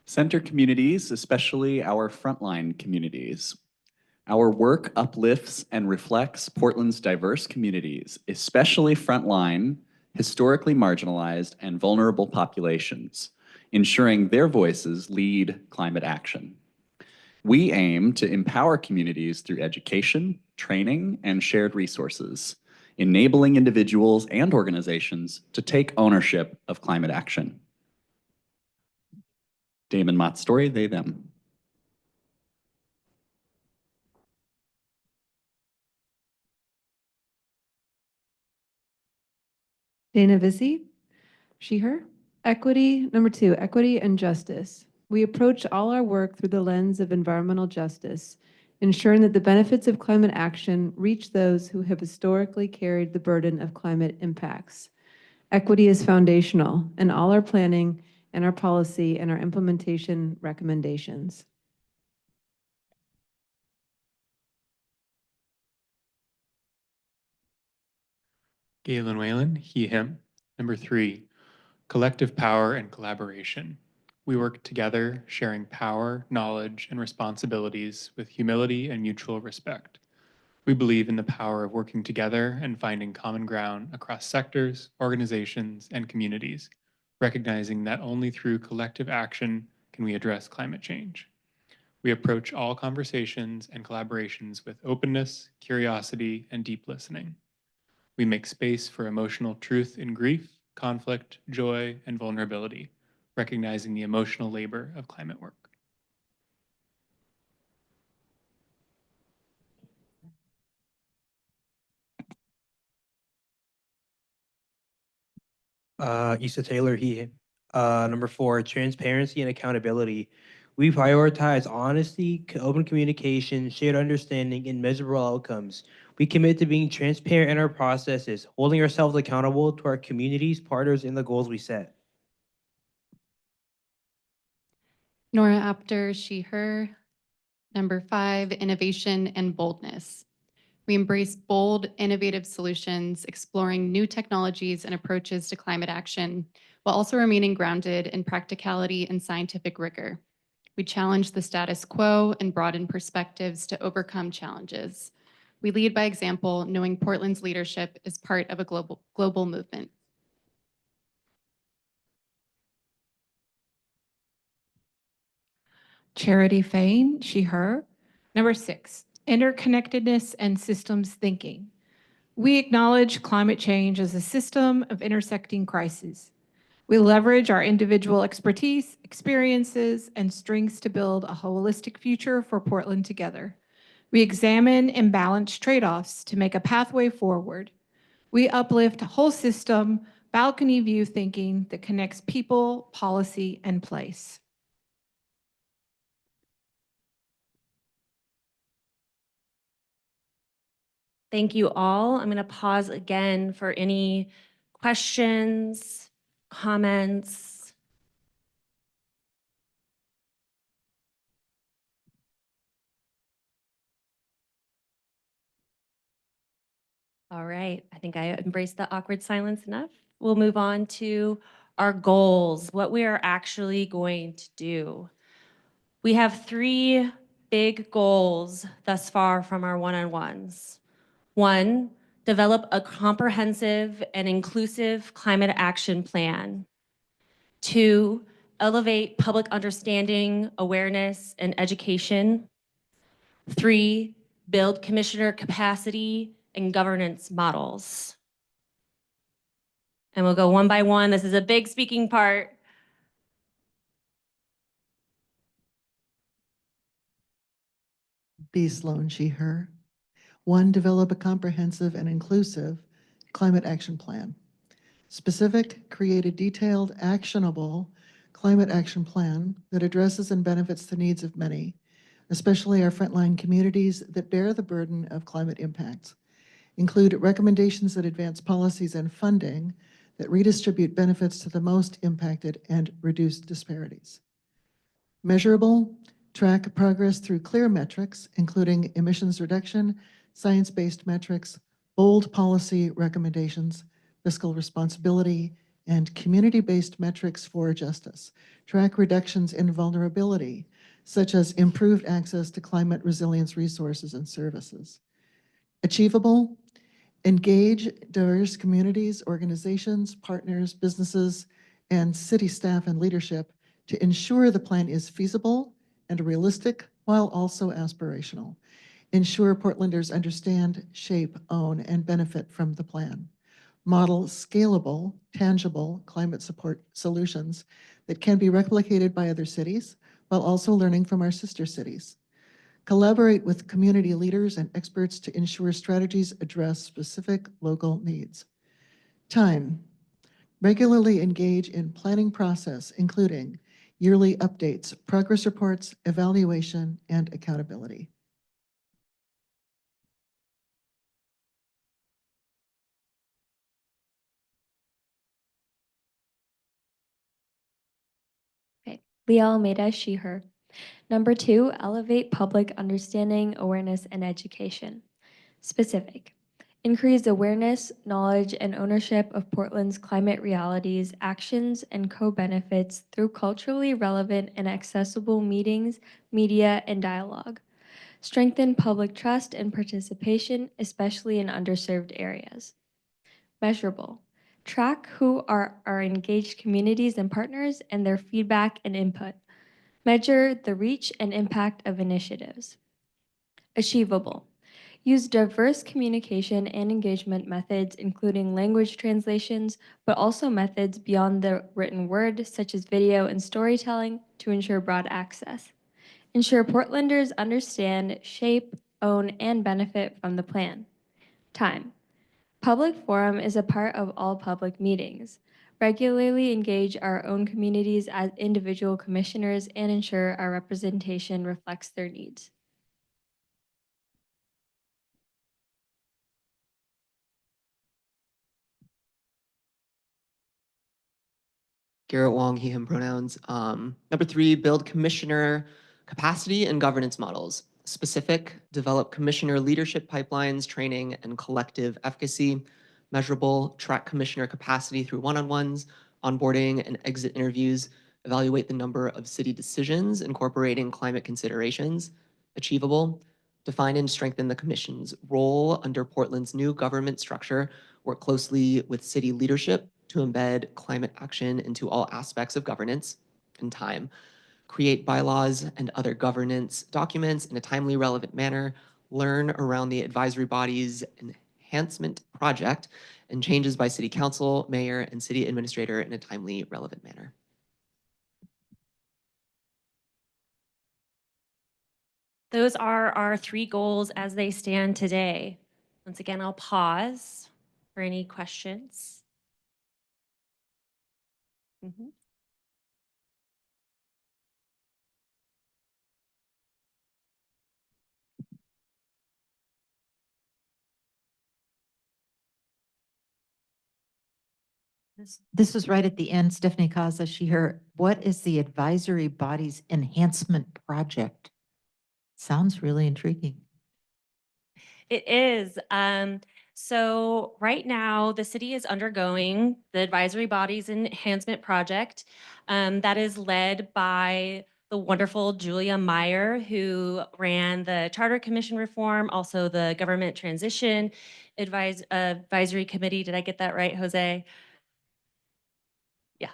Center communities, especially our frontline communities. Our work uplifts and reflects Portland's diverse communities, especially frontline, historically marginalized, and vulnerable populations, ensuring their voices lead climate action. We aim to empower communities through education, training, and shared resources, enabling individuals and organizations to take ownership of climate action. Damon Mott's story, they, them. Dana Visi, she, her. Equity, number 2, equity and justice. We approach all our work through the lens of environmental justice, ensuring that the benefits of climate action reach those who have historically carried the burden of climate impacts. Equity is foundational in all our planning and our policy and our implementation recommendations. Galen Whalen, he, him. Number 3, collective power and collaboration. We work together, sharing power, knowledge, and responsibilities with humility and mutual respect. We believe in the power of working together and finding common ground across sectors, organizations, and communities, recognizing that only through collective action can we address climate change. We approach all conversations and collaborations with openness, curiosity, and deep listening. We make space for emotional truth in grief, conflict, joy, and vulnerability, recognizing the emotional labor of climate work. Issa Taylor, he. Number 4, transparency and accountability. We prioritize honesty, open communication, shared understanding, and measurable outcomes. We commit to being transparent in our processes, holding ourselves accountable to our communities, partners, and the goals we set. Nora Apter, she, her. Number 5, innovation and boldness. We embrace bold, innovative solutions, exploring new technologies and approaches to climate action, while also remaining grounded in practicality and scientific rigor. We challenge the status quo and broaden perspectives to overcome challenges. We lead by example, knowing Portland's leadership is part of a global movement. Charity Fain, she, her. Number 6, interconnectedness and systems thinking. We acknowledge climate change as a system of intersecting crises. We leverage our individual expertise, experiences, and strengths to build a holistic future for Portland together. We examine imbalanced trade-offs to make a pathway forward. We uplift whole system, balcony view thinking that connects people, policy, and place. Thank you all. I'm going to pause again for any questions, comments. All right, I think I embraced the awkward silence enough. We'll move on to our goals, what we are actually going to do. We have 3 big goals thus far from our one-on-ones. 1, develop a comprehensive and inclusive climate action plan. 2, elevate public understanding, awareness, and education. 3, build commissioner capacity and governance models. And we'll go one by one. This is a big speaking part. B. Sloan, she, her. 1, develop a comprehensive and inclusive climate action plan. Specific, create a detailed, actionable climate action plan that addresses and benefits the needs of many, especially our frontline communities that bear the burden of climate impacts. Include recommendations that advance policies and funding that redistribute benefits to the most impacted and reduce disparities. Measurable, track progress through clear metrics, including emissions reduction, science-based metrics, bold policy recommendations, fiscal responsibility, and community-based metrics for justice. Track reductions in vulnerability, such as improved access to climate resilience resources and services. Achievable, engage diverse communities, organizations, partners, businesses, and city staff and leadership to ensure the plan is feasible and realistic while also aspirational. Ensure Portlanders understand, shape, own, and benefit from the plan. Model scalable, tangible climate support solutions that can be replicated by other cities while also learning from our sister cities. Collaborate with community leaders and experts to ensure strategies address specific local needs. Time. Regularly engage in planning process, including yearly updates, progress reports, evaluation, and accountability. Okay. Leah Almeida, she, her. Number 2, elevate public understanding, awareness, and education. Specific. Increase awareness, knowledge, and ownership of Portland's climate realities, actions, and co-benefits through culturally relevant and accessible meetings, media, and dialogue. Strengthen public trust and participation, especially in underserved areas. Measurable. Track who are our engaged communities and partners and their feedback and input. Measure the reach and impact of initiatives. Achievable. Use diverse communication and engagement methods, including language translations, but also methods beyond the written word, such as video and storytelling, to ensure broad access. Ensure Portlanders understand, shape, own, and benefit from the plan. Time. Public forum is a part of all public meetings. regularly engage our own communities as individual commissioners, and ensure our representation reflects their needs. Garrett Wong, he, him pronouns. Number 3, build commissioner capacity and governance models. Specific, develop commissioner leadership pipelines, training, and collective efficacy. Measurable, track commissioner capacity through one-on-ones, onboarding, and exit interviews. Evaluate the number of city decisions incorporating climate considerations. Achievable, define and strengthen the commission's role under Portland's new government structure. Work closely with city leadership to embed climate action into all aspects of governance. And time, create bylaws and other governance documents in a timely, relevant manner. Learn around the advisory body's enhancement project and changes by city council, mayor, and city administrator in a timely, relevant manner. Those are our 3 goals as they stand today. Once again, I'll pause for any questions. Mhm. This is right at the end, Stephanie Kaza, she, her. What is the advisory body's enhancement project? Sounds really intriguing. It is. So right now, the city is undergoing the Advisory Bodies Enhancement Project that is led by the wonderful Julia Meyer, who ran the Charter Commission reform, also the Government Transition Advisory Committee. Did I get that right, Jose? Yeah,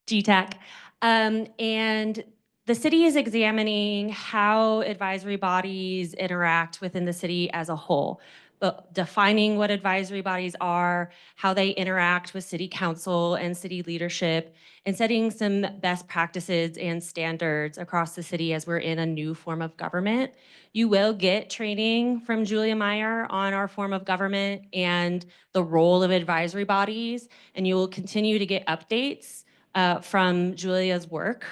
GTAC. And the city is examining how advisory bodies interact within the city as a whole, but defining what advisory bodies are, how they interact with city council and city leadership, and setting some best practices and standards across the city as we're in a new form of government. You will get training from Julia Meyer on our form of government and the role of advisory bodies, and you will continue to get updates from Julia's work.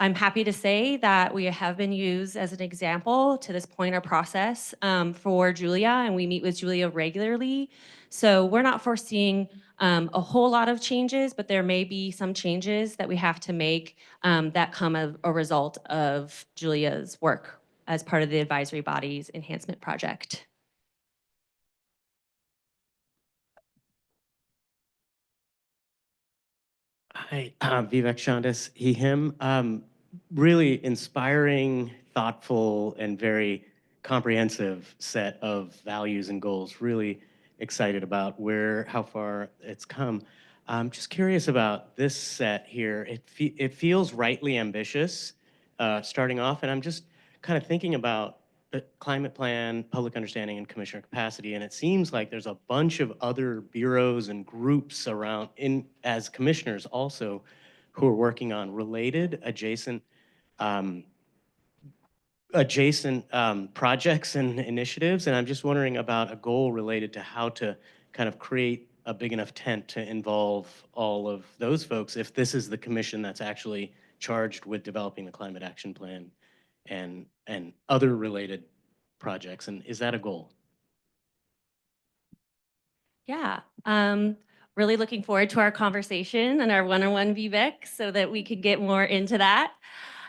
I'm happy to say that we have been used as an example to this point of process for Julia, and we meet with Julia regularly. So we're not foreseeing a whole lot of changes, but there may be some changes that we have to make that come as a result of Julia's work as part of the advisory body's enhancement project. Hi, Vivek Chandas, he, him. Really inspiring, thoughtful, and very comprehensive set of values and goals. Really excited about how far it's come. I'm just curious about this set here. It feels rightly ambitious starting off, and I'm just kind of thinking about the climate plan, public understanding, and commissioner capacity, and it seems like there's a bunch of other bureaus and groups around as commissioners also who are working on related adjacent projects and initiatives. And I'm just wondering about a goal related to how to kind of create a big enough tent to involve all of those folks if this is the commission that's actually charged with developing the climate action plan and other related projects. And is that a goal? Yeah, really looking forward to our conversation and our one-on-one Vivek so that we can get more into that.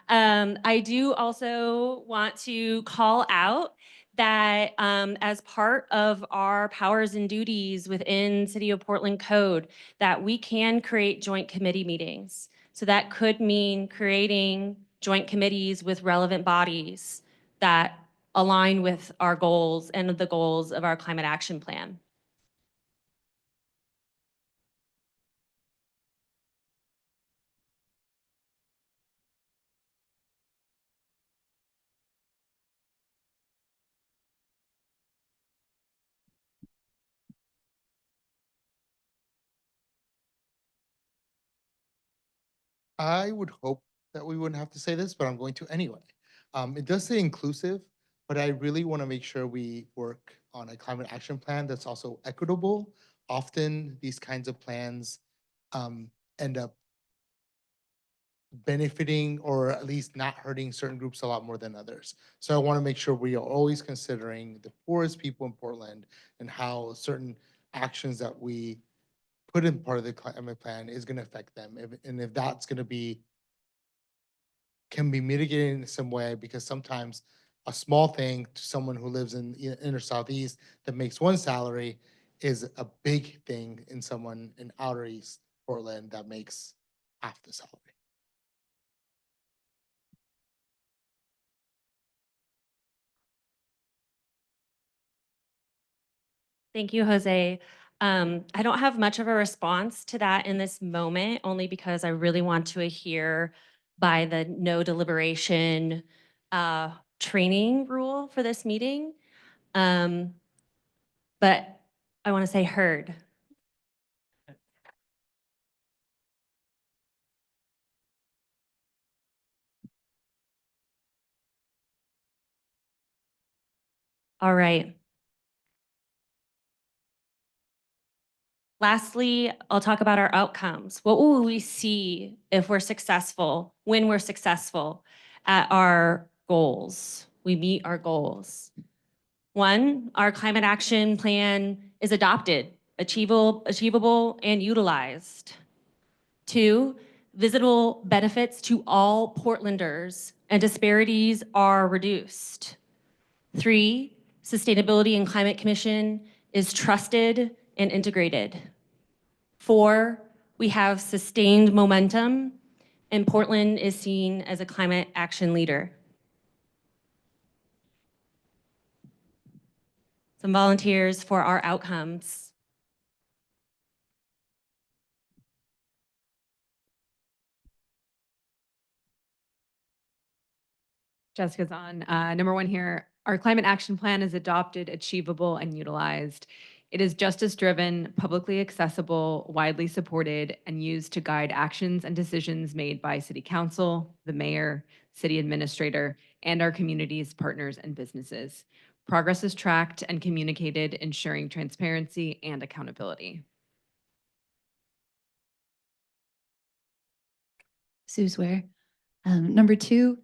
I do also want to call out that as part of our powers and duties within City of Portland Code, that we can create joint committee meetings. So that could mean creating joint committees with relevant bodies that align with our goals and the goals of our climate action plan. I would hope that we wouldn't have to say this, but I'm going to anyway. It does say inclusive, but I really want to make sure we work on a climate action plan that's also equitable. Often these kinds of plans end up benefiting or at least not hurting certain groups a lot more than others. So I want to make sure we are always considering the poorest people in Portland and how certain actions that we put in part of the climate plan is going to affect them. And if that's going to be, can be mitigated in some way, because sometimes a small thing to someone who lives in inner southeast that makes one salary is a big thing in someone in outer east Portland that makes half the salary. Thank you, Jose. I don't have much of a response to that in this moment, only because I really want to adhere by the no deliberation training rule for this meeting. But I want to say heard. All right. Lastly, I'll talk about our outcomes. What will we see if we're successful, when we're successful at our goals? We meet our goals. One, our climate action plan is adopted, achievable, and utilized. Two, visible benefits to all Portlanders and disparities are reduced. Three, Sustainability and Climate Commission is trusted and integrated. Four, we have sustained momentum, and Portland is seen as a climate action leader. Some volunteers for our outcomes. Jessica's on. Number one here, our climate action plan is adopted, achievable, and utilized. It is justice-driven, publicly accessible, widely supported, and used to guide actions and decisions made by City Council, the mayor, city administrator, and our community's partners and businesses. Progress is tracked and communicated, ensuring transparency and accountability. Sue's Ware. Number two,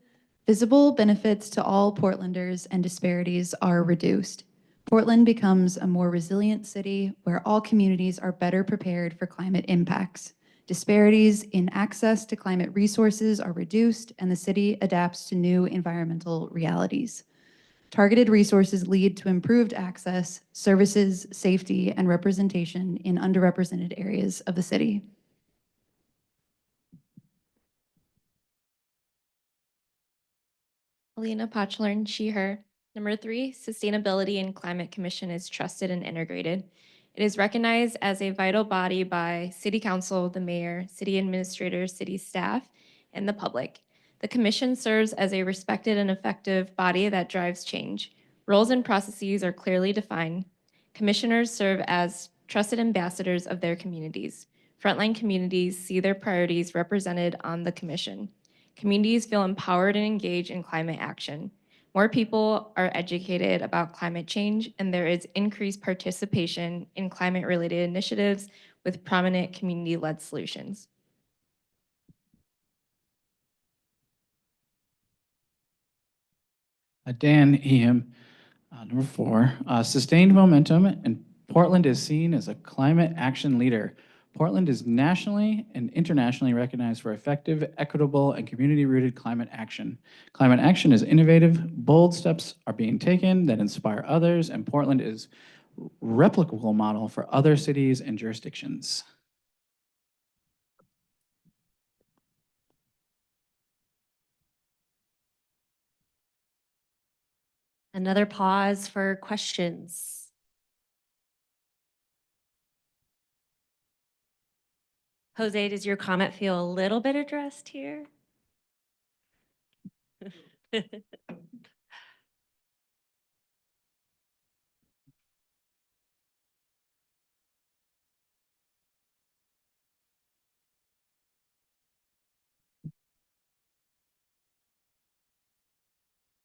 visible benefits to all Portlanders and disparities are reduced. Portland becomes a more resilient city where all communities are better prepared for climate impacts. Disparities in access to climate resources are reduced, and the city adapts to new environmental realities. Targeted resources lead to improved access, services, safety, and representation in underrepresented areas of the city. Alina Pachlern, she, her. Number three, Sustainability and Climate Commission is trusted and integrated. It is recognized as a vital body by City Council, the mayor, city administrators, city staff, and the public. The commission serves as a respected and effective body that drives change. Roles and processes are clearly defined. Commissioners serve as trusted ambassadors of their communities. Frontline communities see their priorities represented on the commission. Communities feel empowered and engaged in climate action. More people are educated about climate change, and there is increased participation in climate-related initiatives with prominent community-led solutions. Dan, he, him. Number four, sustained momentum, and Portland is seen as a climate action leader. Portland is nationally and internationally recognized for effective, equitable, and community-rooted climate action. Climate action is innovative, bold steps are being taken that inspire others, and Portland is a replicable model for other cities and jurisdictions. Another pause for questions. Jose, does your comment feel a little bit addressed here?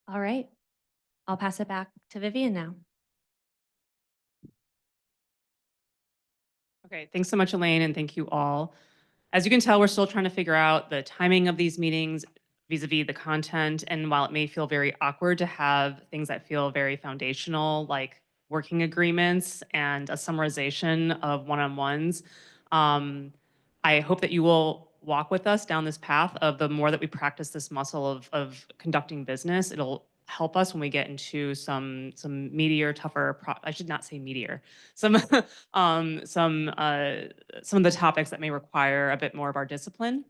All right, I'll pass it back to Vivian now. Okay, thanks so much, Elaine, and thank you all. As you can tell, we're still trying to figure out the timing of these meetings vis-a-vis the content. And while it may feel very awkward to have things that feel very foundational, like working agreements and a summarization of one-on-ones, I hope that you will walk with us down this path of the more that we practice this muscle of conducting business, it'll help us when we get into some meatier, tougher, I should not say meatier, some some of the topics that may require a bit more of our discipline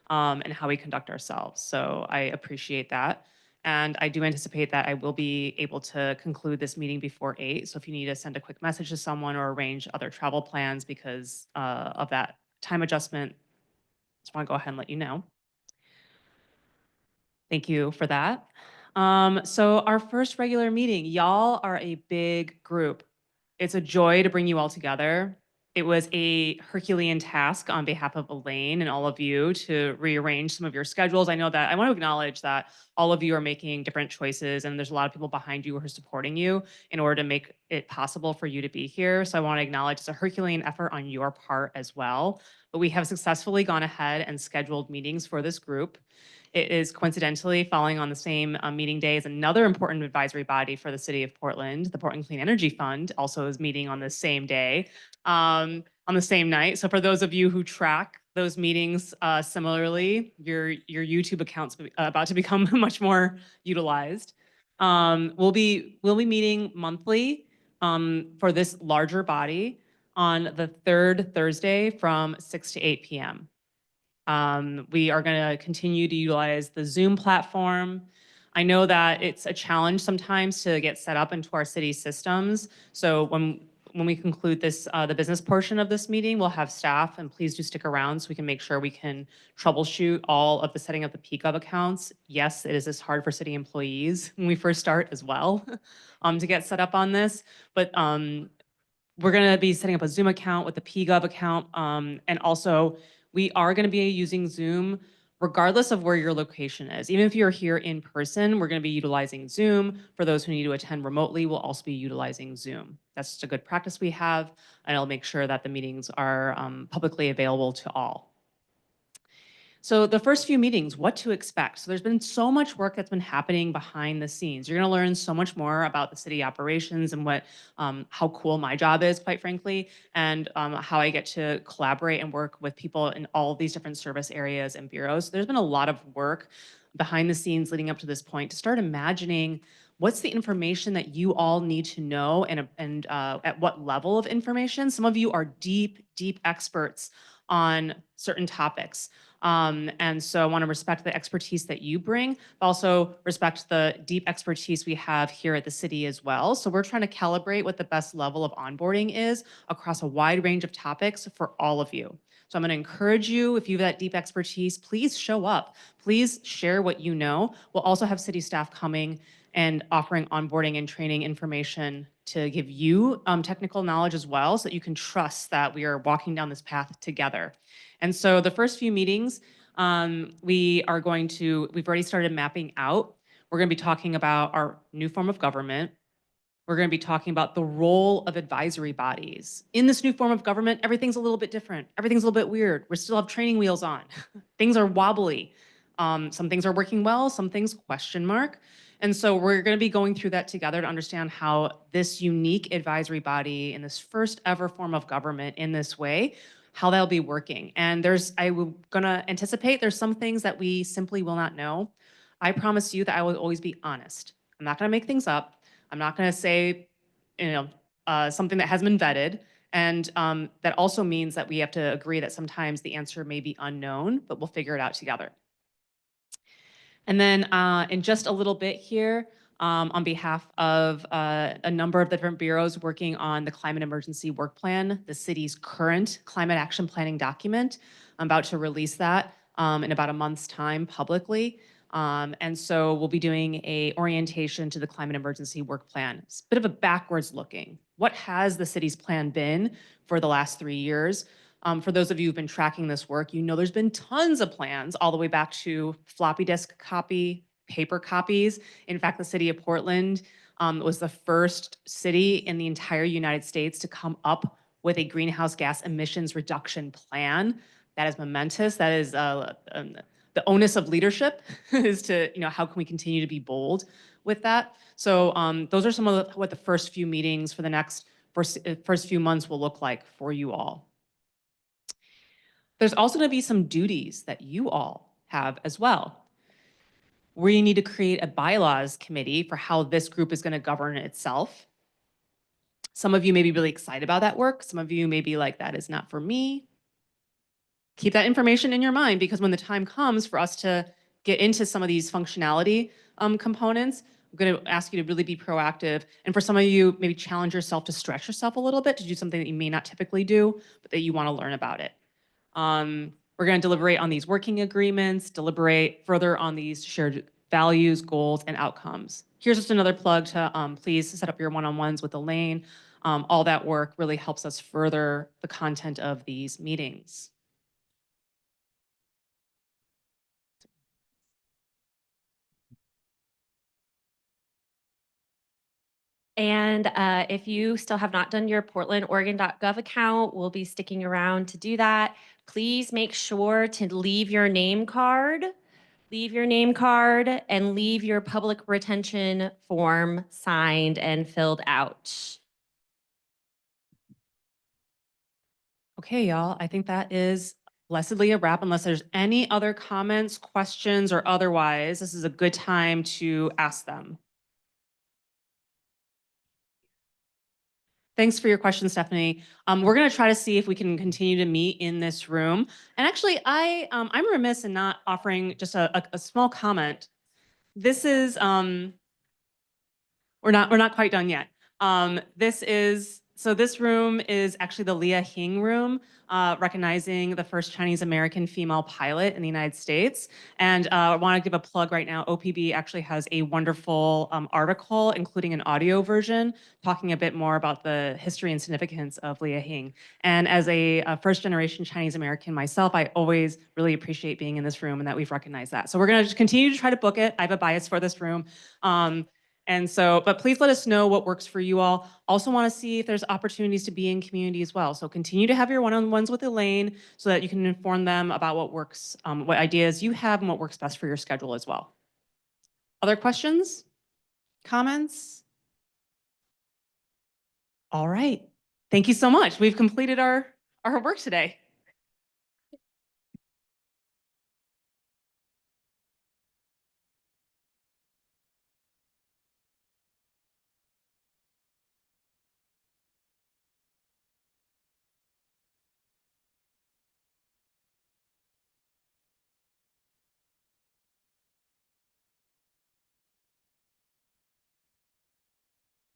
and how we conduct ourselves. So I appreciate that. And I do anticipate that I will be able to conclude this meeting before 8. So if you need to send a quick message to someone or arrange other travel plans because of that time adjustment, just want to go ahead and let you know. Thank you for that. So our first regular meeting, y'all are a big group. It's a joy to bring you all together. It was a Herculean task on behalf of Elaine and all of you to rearrange some of your schedules. I know that I want to acknowledge that all of you are making different choices and there's a lot of people behind you who are supporting you in order to make it possible for you to be here. So I want to acknowledge it's a Herculean effort on your part as well. But we have successfully gone ahead and scheduled meetings for this group. It is coincidentally falling on the same meeting day as another important advisory body for the city of Portland. The Portland Clean Energy Fund also is meeting on the same day, on the same night. So for those of you who track those meetings similarly, your YouTube account's about to become much more utilized. We'll be meeting monthly for this larger body on the third Thursday from 6 to 8 p.m. We are going to continue to utilize the Zoom platform. I know that it's a challenge sometimes to get set up into our city systems. So when we conclude this, the business portion of this meeting, we'll have staff, and please do stick around so we can make sure we can troubleshoot all of the setting up the PGov accounts. Yes, it is as hard for city employees when we first start as well to get set up on this, but we're going to be setting up a Zoom account with the PGov account, and also we are going to be using Zoom regardless of where your location is. Even if you're here in person, we're going to be utilizing Zoom. For those who need to attend remotely, we'll also be utilizing Zoom. That's just a good practice we have, and I'll make sure that the meetings are publicly available to all. So the first few meetings, what to expect. So there's been so much work that's been happening behind the scenes. You're going to learn so much more about the city operations and what, how cool my job is, quite frankly, and how I get to collaborate and work with people in all these different service areas and bureaus. So there's been a lot of work behind the scenes leading up to this point to start imagining what's the information that you all need to know and at what level of information. Some of you are deep experts on certain topics. And so I want to respect the expertise that you bring, but also respect the deep expertise we have here at the city as well. So we're trying to calibrate what the best level of onboarding is across a wide range of topics for all of you. So I'm going to encourage you, if you have that deep expertise, please show up. Please share what you know. We'll also have city staff coming and offering onboarding and training information to give you technical knowledge as well, so that you can trust that we are walking down this path together. And so the first few meetings, we've already started mapping out. We're going to be talking about our new form of government. We're going to be talking about the role of advisory bodies. In this new form of government, everything's a little bit different. Everything's a little bit weird. We still have training wheels on. Things are wobbly. Some things are working well, some things question mark. And so we're going to be going through that together to understand how this unique advisory body in this first ever form of government in this way, how that'll be working. And I'm going to anticipate there's some things that we simply will not know. I promise you that I will always be honest. I'm not going to make things up. I'm not going to say, something that hasn't been vetted. And that also means that we have to agree that sometimes the answer may be unknown, but we'll figure it out together. And then in just a little bit here, on behalf of a number of the different bureaus working on the Climate Emergency Work Plan, the city's current climate action planning document. I'm about to release that in about a month's time publicly. And so we'll be doing a orientation to the Climate Emergency Work Plan. It's a bit of a backwards looking. What has the city's plan been for the last 3 years? For those of you who've been tracking this work, you know there's been tons of plans all the way back to floppy disk copy, paper copies. In fact, the city of Portland was the first city in the entire United States to come up with a greenhouse gas emissions reduction plan That is momentous. That is the onus of leadership is to, how can we continue to be bold with that? So those are some of what the first few meetings for the next first few months will look like for you all. There's also going to be some duties that you all have as well. We need to create a bylaws committee for how this group is going to govern itself. Some of you may be really excited about that work. Some of you may be like, that is not for me. Keep that information in your mind, because when the time comes for us to get into some of these functionality components, I'm going to ask you to really be proactive. And for some of you, maybe challenge yourself to stretch yourself a little bit, to do something that you may not typically do, but that you want to learn about it. We're going to deliberate on these working agreements, deliberate further on these shared values, goals, and outcomes. Here's just another plug to please set up your one-on-ones with Elaine. All that work really helps us further the content of these meetings. And if you still have not done your portlandoregon.gov account, we'll be sticking around to do that. Please make sure to leave your name card, and leave your public retention form signed and filled out. Okay, y'all, I think that is blessedly a wrap. Unless there's any other comments, questions, or otherwise, this is a good time to ask them. Thanks for your question, Stephanie. We're going to try to see if we can continue to meet in this room. And actually, I'm remiss in not offering just a small comment. This is we're not quite done yet. This room is actually the Leah Hing room, recognizing the first Chinese American female pilot in the United States. And I want to give a plug right now. OPB actually has a wonderful article, including an audio version, talking a bit more about the history and significance of Leah Hing. And as a first generation Chinese American myself, I always really appreciate being in this room and that we've recognized that. So we're going to continue to try to book it. I have a bias for this room. But please let us know what works for you all. Also want to see if there's opportunities to be in community as well. So continue to have your one-on-ones with Elaine so that you can inform them about what works, what ideas you have and what works best for your schedule as well. Other questions? Comments? All right. Thank you so much. We've completed our work today.